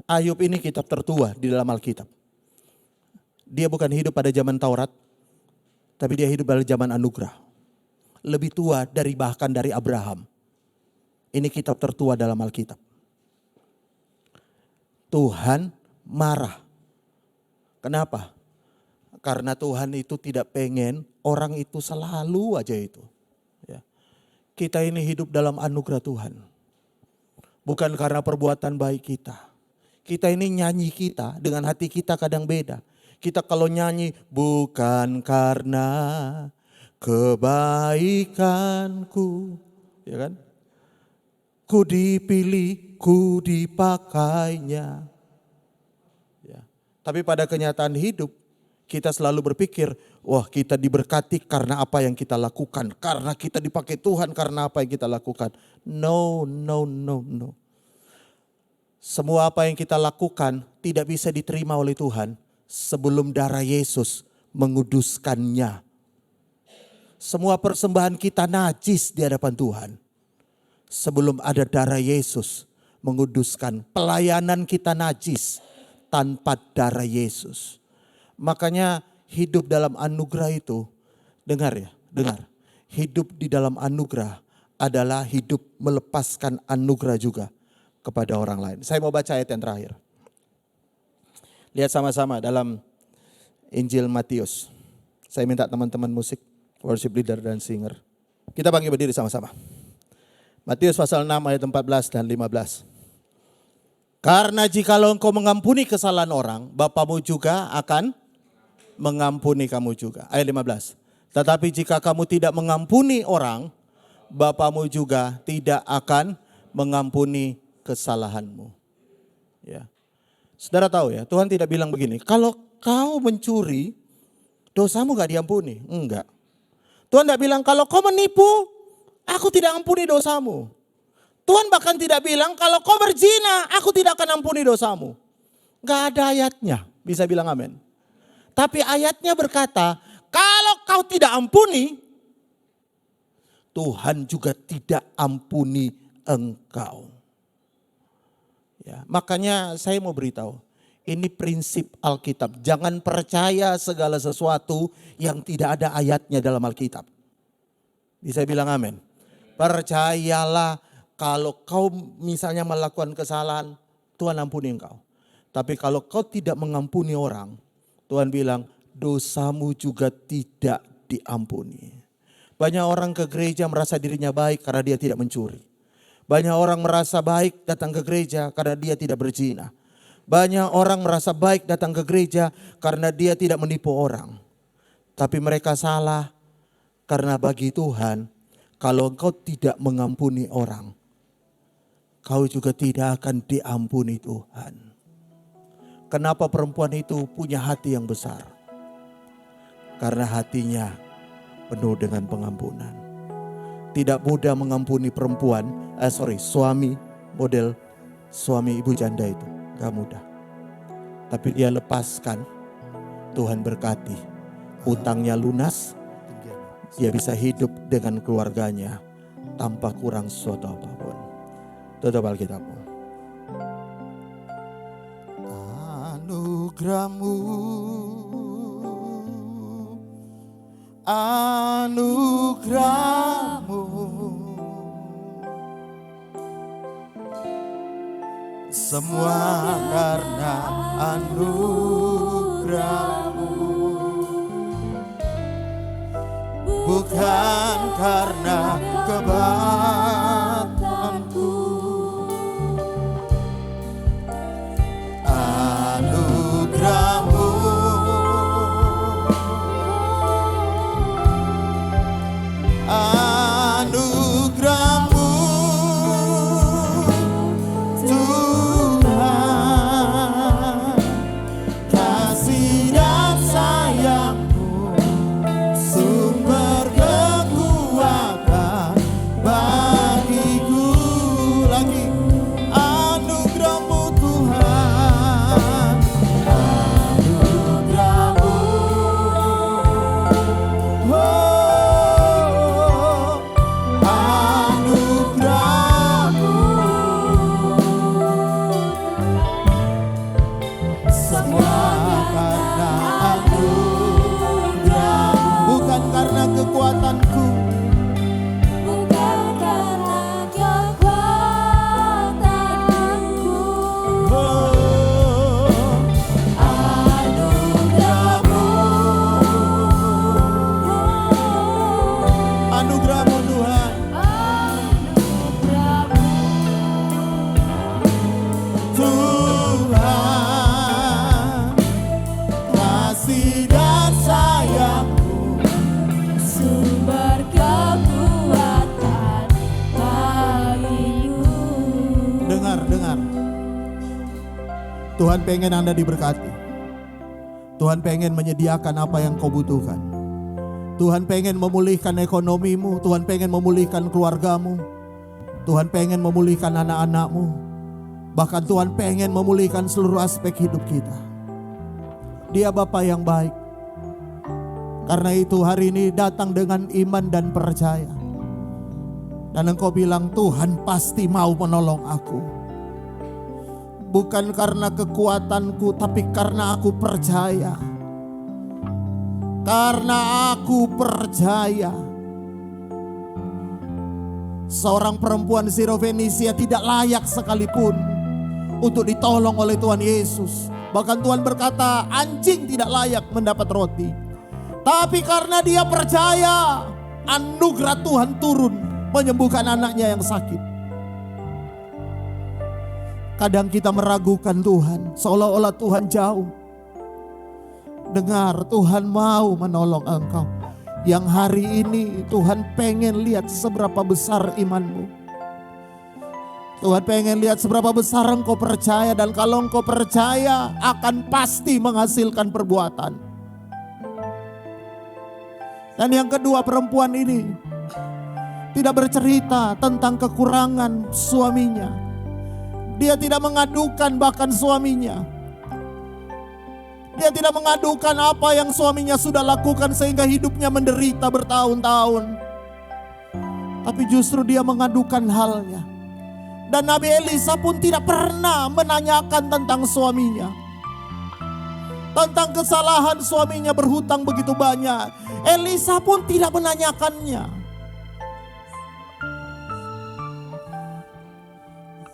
Ayub ini kitab tertua di dalam Alkitab. Dia bukan hidup pada zaman Taurat, tapi dia hidup pada zaman anugerah. Lebih tua bahkan dari Abraham. Ini kitab tertua dalam Alkitab. Tuhan marah. Kenapa? Karena Tuhan itu tidak pengen orang itu selalu aja itu. Ya. Kita ini hidup dalam anugerah Tuhan. Bukan karena perbuatan baik kita. Kita ini nyanyi kita dengan hati kita kadang beda. Kita kalau nyanyi bukan karena kebaikanku, ya kan? Ku dipilih, ku dipakainya. Ya. Tapi pada kenyataan hidup kita selalu berpikir, wah kita diberkati karena apa yang kita lakukan. Karena kita dipakai Tuhan karena apa yang kita lakukan. No. Semua apa yang kita lakukan tidak bisa diterima oleh Tuhan sebelum darah Yesus menguduskannya. Semua persembahan kita najis di hadapan Tuhan sebelum ada darah Yesus menguduskan. Pelayanan kita najis tanpa darah Yesus. Makanya hidup dalam anugerah itu, dengar. Hidup di dalam anugerah adalah hidup melepaskan anugerah juga kepada orang lain. Saya mau baca ayat yang terakhir. Lihat sama-sama dalam Injil Matius. Saya minta teman-teman musik, worship leader dan singer. Kita bangkit berdiri sama-sama. Matius pasal 6 ayat 14 dan 15. Karena jikalau engkau mengampuni kesalahan orang, Bapamu juga akan mengampuni kamu juga. Ayat 15. Tetapi jika kamu tidak mengampuni orang, Bapamu juga tidak akan mengampuni kesalahanmu. Ya. Saudara tahu ya, Tuhan tidak bilang begini, kalau kau mencuri, dosamu gak diampuni. Enggak. Tuhan tidak bilang kalau kau menipu, aku tidak ampuni dosamu. Tuhan bahkan tidak bilang kalau kau berzina, aku tidak akan ampuni dosamu. Gak ada ayatnya, bisa bilang amin. Tapi ayatnya berkata, kalau kau tidak ampuni, Tuhan juga tidak ampuni engkau. Ya, makanya saya mau beritahu, ini prinsip Alkitab. Jangan percaya segala sesuatu yang tidak ada ayatnya dalam Alkitab. Bisa bilang amin. Percayalah kalau kau misalnya melakukan kesalahan, Tuhan ampuni engkau. Tapi kalau kau tidak mengampuni orang, Tuhan bilang dosamu juga tidak diampuni. Banyak orang ke gereja merasa dirinya baik karena dia tidak mencuri. Banyak orang merasa baik datang ke gereja karena dia tidak berzina. Banyak orang merasa baik datang ke gereja karena dia tidak menipu orang. Tapi mereka salah karena bagi Tuhan, kalau engkau tidak mengampuni orang, kau juga tidak akan diampuni Tuhan. Kenapa perempuan itu punya hati yang besar? Karena hatinya penuh dengan pengampunan. Tidak mudah mengampuni suami model suami ibu janda itu. Gak mudah. Tapi dia lepaskan, Tuhan berkati. Utangnya lunas, dia bisa hidup dengan keluarganya tanpa kurang suatu apapun. Tutup Alkitabmu. Anugerahmu, anugerahmu, semua karena anugerahmu, bukan karena kebahagiaanku. Anugerahmu, anugerahmu, Tuhan, kasih dan sayangmu, sumber kekuatan bagiku. Lagi, anugerahmu Tuhan, anugerahmu, oh, anugerahmu, semua karena anugerahmu, bukan karena kekuatanku, Bukan karena kekuatanku, oh, anugerahmu, anugerahmu Tuhan, anugerahmu, Tuhan, kasih dan sayangmu, sumber kekuatan bagiku. dengar. Tuhan pengen Anda diberkati. Tuhan pengen menyediakan apa yang kau butuhkan. Tuhan pengen memulihkan ekonomimu. Tuhan pengen memulihkan keluargamu. Tuhan pengen memulihkan anak-anakmu. Bahkan Tuhan pengen memulihkan seluruh aspek hidup kita. Dia Bapa yang baik. Karena itu hari ini datang dengan iman dan percaya. Dan engkau bilang, Tuhan pasti mau menolong aku. Bukan karena kekuatanku, tapi karena aku percaya. Karena aku percaya. Seorang perempuan Sirofenisia tidak layak sekalipun untuk ditolong oleh Tuhan Yesus. Bahkan Tuhan berkata, anjing tidak layak mendapat roti. Tapi karena dia percaya, anugerah Tuhan turun menyembuhkan anaknya yang sakit. Kadang kita meragukan Tuhan, seolah-olah Tuhan jauh. Dengar, Tuhan mau menolong engkau. Yang hari ini Tuhan pengen lihat seberapa besar imanmu. Tuhan pengen lihat seberapa besar engkau percaya. Dan kalau engkau percaya, akan pasti menghasilkan perbuatan. Dan yang kedua, perempuan ini tidak bercerita tentang kekurangan suaminya. Dia tidak mengadukan bahkan suaminya. Dia tidak mengadukan apa yang suaminya sudah lakukan sehingga hidupnya menderita bertahun-tahun. Tapi justru dia mengadukan halnya. Dan Nabi Elisa pun tidak pernah menanyakan tentang suaminya. Tentang kesalahan suaminya berhutang begitu banyak. Elisa pun tidak menanyakannya.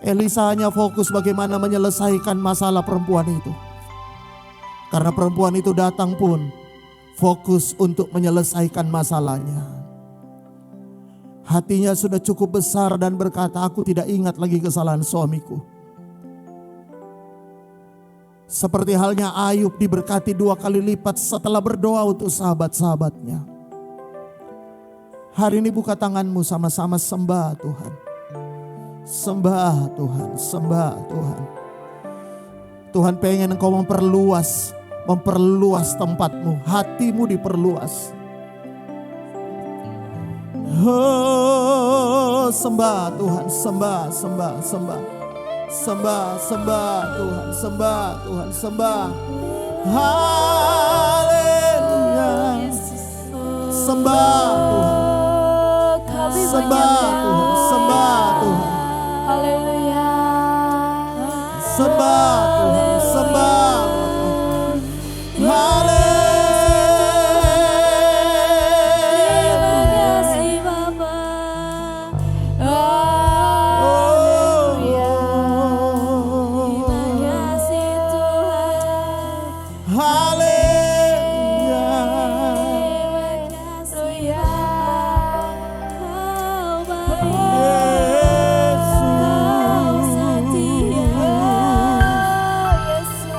Elisa hanya fokus bagaimana menyelesaikan masalah perempuan itu. Karena perempuan itu datang pun fokus untuk menyelesaikan masalahnya. Hatinya sudah cukup besar dan berkata, aku tidak ingat lagi kesalahan suamiku. Seperti halnya Ayub diberkati 2 kali lipat setelah berdoa untuk sahabat-sahabatnya. Hari ini buka tanganmu, sama-sama sembah Tuhan. Sembah Tuhan, sembah Tuhan. Tuhan pengen engkau memperluas tempatmu, hatimu diperluas. Oh, sembah Tuhan, sembah Tuhan, sembah Tuhan, sembah. Haleluya. Sembah Tuhan. Kami Sembah Tuhan. Sembah Tuhan. Haleluya. Sembah Tuhan. Sembah. Terima kasih Bapa. Haleluya. Terima kasih Tuhan. Haleluya. Terima kasih ya. Kau baik. Yesus. Kau setia. Yesus.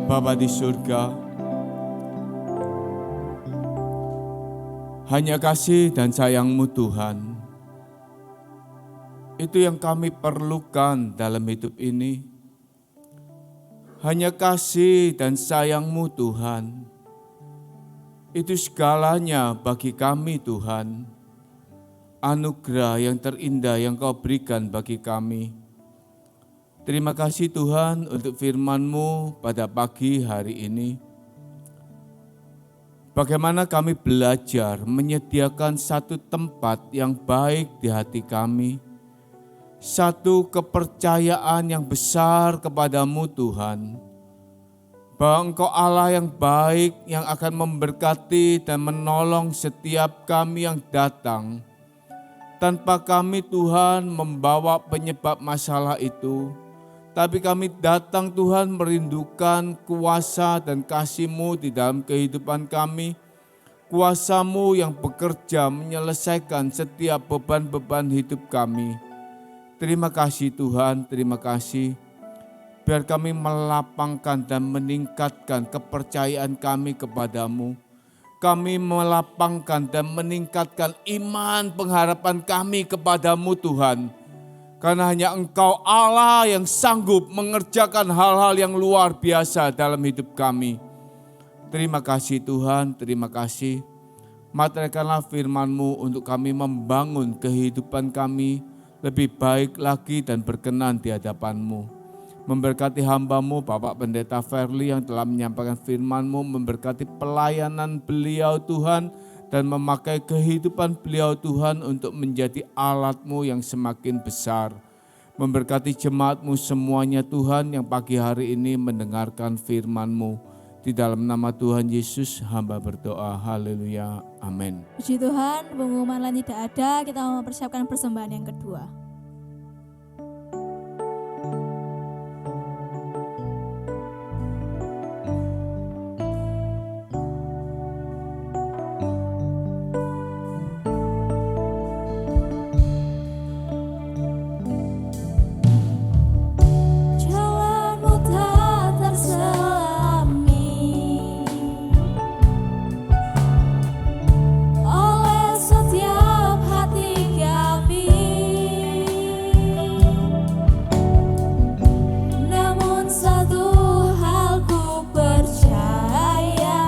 Bapa di surga, hanya kasih dan sayang-Mu Tuhan, itu yang kami perlukan dalam hidup ini. Hanya kasih dan sayang-Mu Tuhan, itu segalanya bagi kami Tuhan. Anugerah yang terindah yang Kau berikan bagi kami. Terima kasih Tuhan untuk firman-Mu pada pagi hari ini. Bagaimana kami belajar menyediakan satu tempat yang baik di hati kami. Satu kepercayaan yang besar kepadamu Tuhan. Bahwa Engkau Allah yang baik yang akan memberkati dan menolong setiap kami yang datang. Tanpa kami Tuhan membawa penyebab masalah itu. Tapi kami datang Tuhan merindukan kuasa dan kasih-Mu di dalam kehidupan kami. Kuasa-Mu yang bekerja menyelesaikan setiap beban-beban hidup kami. Terima kasih Tuhan, terima kasih. Biar kami melapangkan dan meningkatkan kepercayaan kami kepadamu. Kami melapangkan dan meningkatkan iman pengharapan kami kepadamu Tuhan. Karena hanya Engkau Allah yang sanggup mengerjakan hal-hal yang luar biasa dalam hidup kami. Terima kasih Tuhan, terima kasih. Materikanlah firman-Mu untuk kami membangun kehidupan kami lebih baik lagi dan berkenan di hadapan-Mu. Memberkati hamba-Mu Bapak Pendeta Verly yang telah menyampaikan firman-Mu, memberkati pelayanan beliau Tuhan, dan memakai kehidupan beliau Tuhan untuk menjadi alat-Mu yang semakin besar. Memberkati jemaat-Mu semuanya Tuhan yang pagi hari ini mendengarkan firman-Mu. Di dalam nama Tuhan Yesus hamba berdoa. Haleluya. Amin. Puji Tuhan, pengumuman lain tidak ada. Kita mau mempersiapkan persembahan yang kedua. Jalanmu tak terselami oleh setiap hati kami. Namun satu hal ku percaya,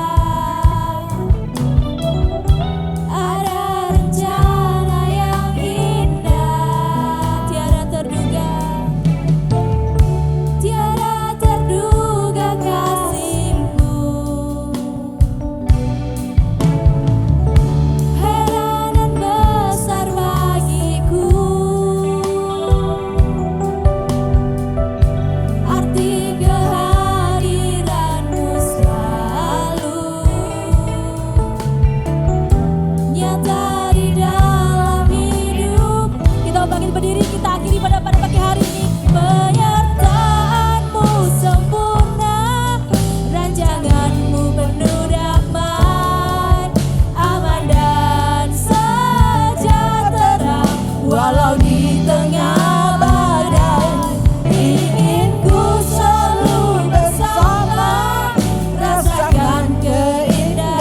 ada rencana yang indah, tiada terduga, tiada terduga kasih-Mu. Heran dan besar bagiku arti kehadiran-Mu selalu nyata di dalam hidup. Kita bangkit berdiri, kita akhiri pada pagi hari ini. Penyertaan-Mu sempurna, rancangan-Mu penuh damai, aman dan sejahtera. Walau di tengah badai, ingin ku selalu bersama, rasakan keindahan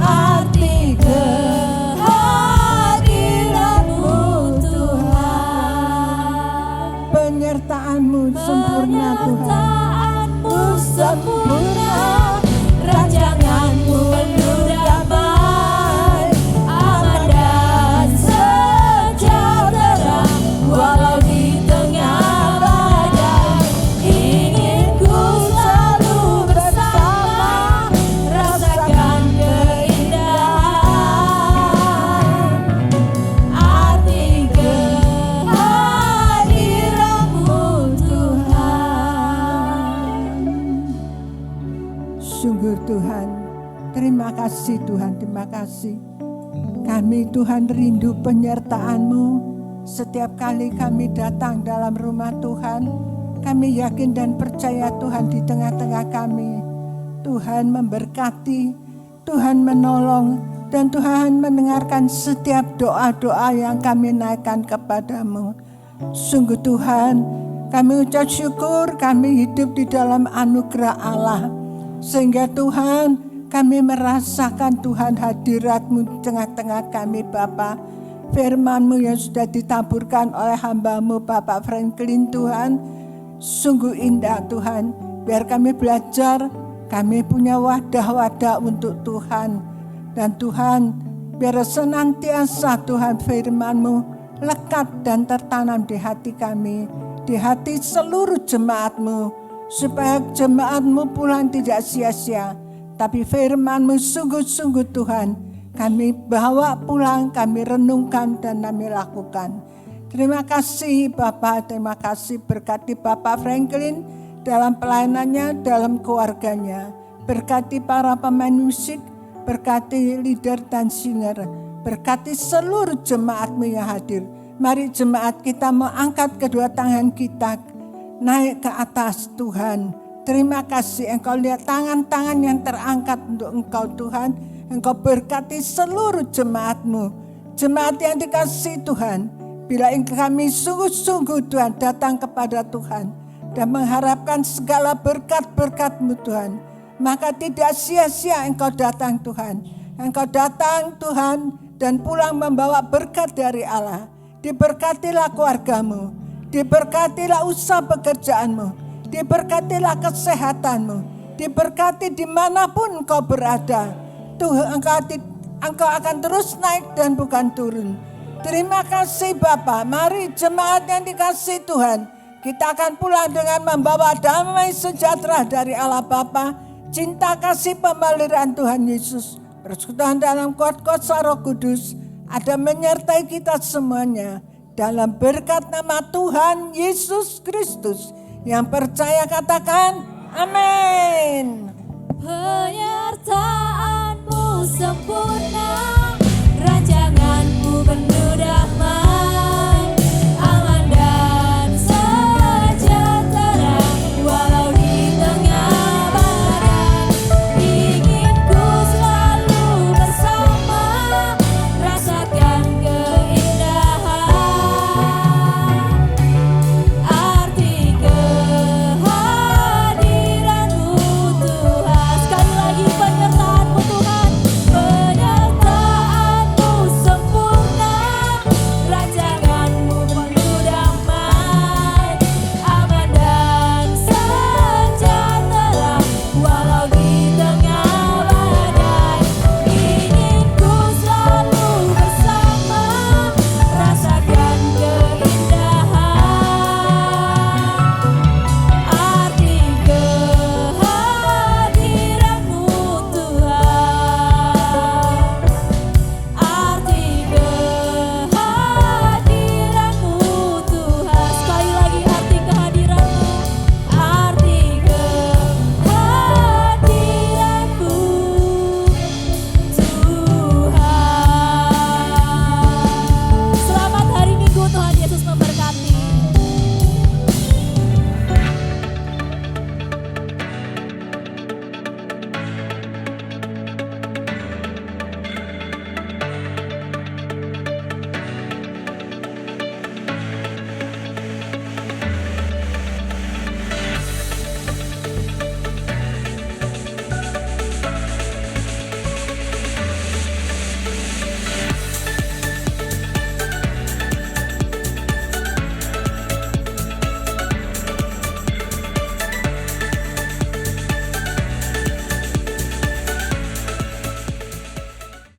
arti kehadiran-Mu Tuhan. Penyertaan-Mu sempurna Tuhan. Penyertaan-Mu sempurna, rancangan-Mu penuh damai, aman dan sejahtera. Walau di tengah badai, ingin ku selalu bersama, rasakan keindahan arti kehadiran-Mu Tuhan. Sungguh Tuhan, terima kasih Tuhan, terima kasih. Kami Tuhan rindu penyertaan-Mu. Setiap kali kami datang dalam rumah Tuhan, kami yakin dan percaya Tuhan di tengah-tengah kami. Tuhan memberkati, Tuhan menolong, dan Tuhan mendengarkan setiap doa-doa yang kami naikkan kepadamu. Sungguh Tuhan, kami ucap syukur kami hidup di dalam anugerah Allah. Sehingga Tuhan, kami merasakan Tuhan hadirat-Mu di tengah-tengah kami Bapa. Firman-Mu yang sudah ditaburkan oleh hamba-Mu Bapak Franklin Tuhan, sungguh indah Tuhan. Biar kami belajar, kami punya wadah-wadah untuk Tuhan. Dan Tuhan, biar senantiasa Tuhan firman-Mu lekat dan tertanam di hati kami, di hati seluruh jemaat-Mu, supaya jemaat-Mu pulang tidak sia-sia, tapi firman-Mu sungguh-sungguh Tuhan, kami bawa pulang, kami renungkan dan kami lakukan. Terima kasih Bapak, terima kasih berkati Bapak Franklin dalam pelayanannya, dalam keluarganya. Berkati para pemain musik, berkati leader dan singer, berkati seluruh jemaat-Mu yang hadir. Mari jemaat kita mengangkat kedua tangan kita naik ke atas Tuhan. Terima kasih Engkau lihat tangan-tangan yang terangkat untuk Engkau Tuhan. Engkau berkati seluruh jemaat-Mu, jemaat yang dikasihi Tuhan. Bila kami sungguh-sungguh Tuhan datang kepada Tuhan dan mengharapkan segala berkat-berkat-Mu Tuhan, maka tidak sia-sia Engkau datang Tuhan. Engkau datang Tuhan dan pulang membawa berkat dari Allah. Diberkatilah keluarga-Mu, diberkatilah usaha pekerjaan-Mu, diberkatilah kesehatan-Mu, diberkati dimanapun Engkau berada. Tuhan, Engkau akan terus naik dan bukan turun. Terima kasih Bapa. Mari jemaat yang dikasihi Tuhan, kita akan pulang dengan membawa damai sejahtera dari Allah Bapa, cinta kasih pemeliharaan Tuhan Yesus, persekutuan dalam kuat kuasa Roh Kudus ada menyertai kita semuanya dalam berkat nama Tuhan Yesus Kristus Yang percaya katakan amin.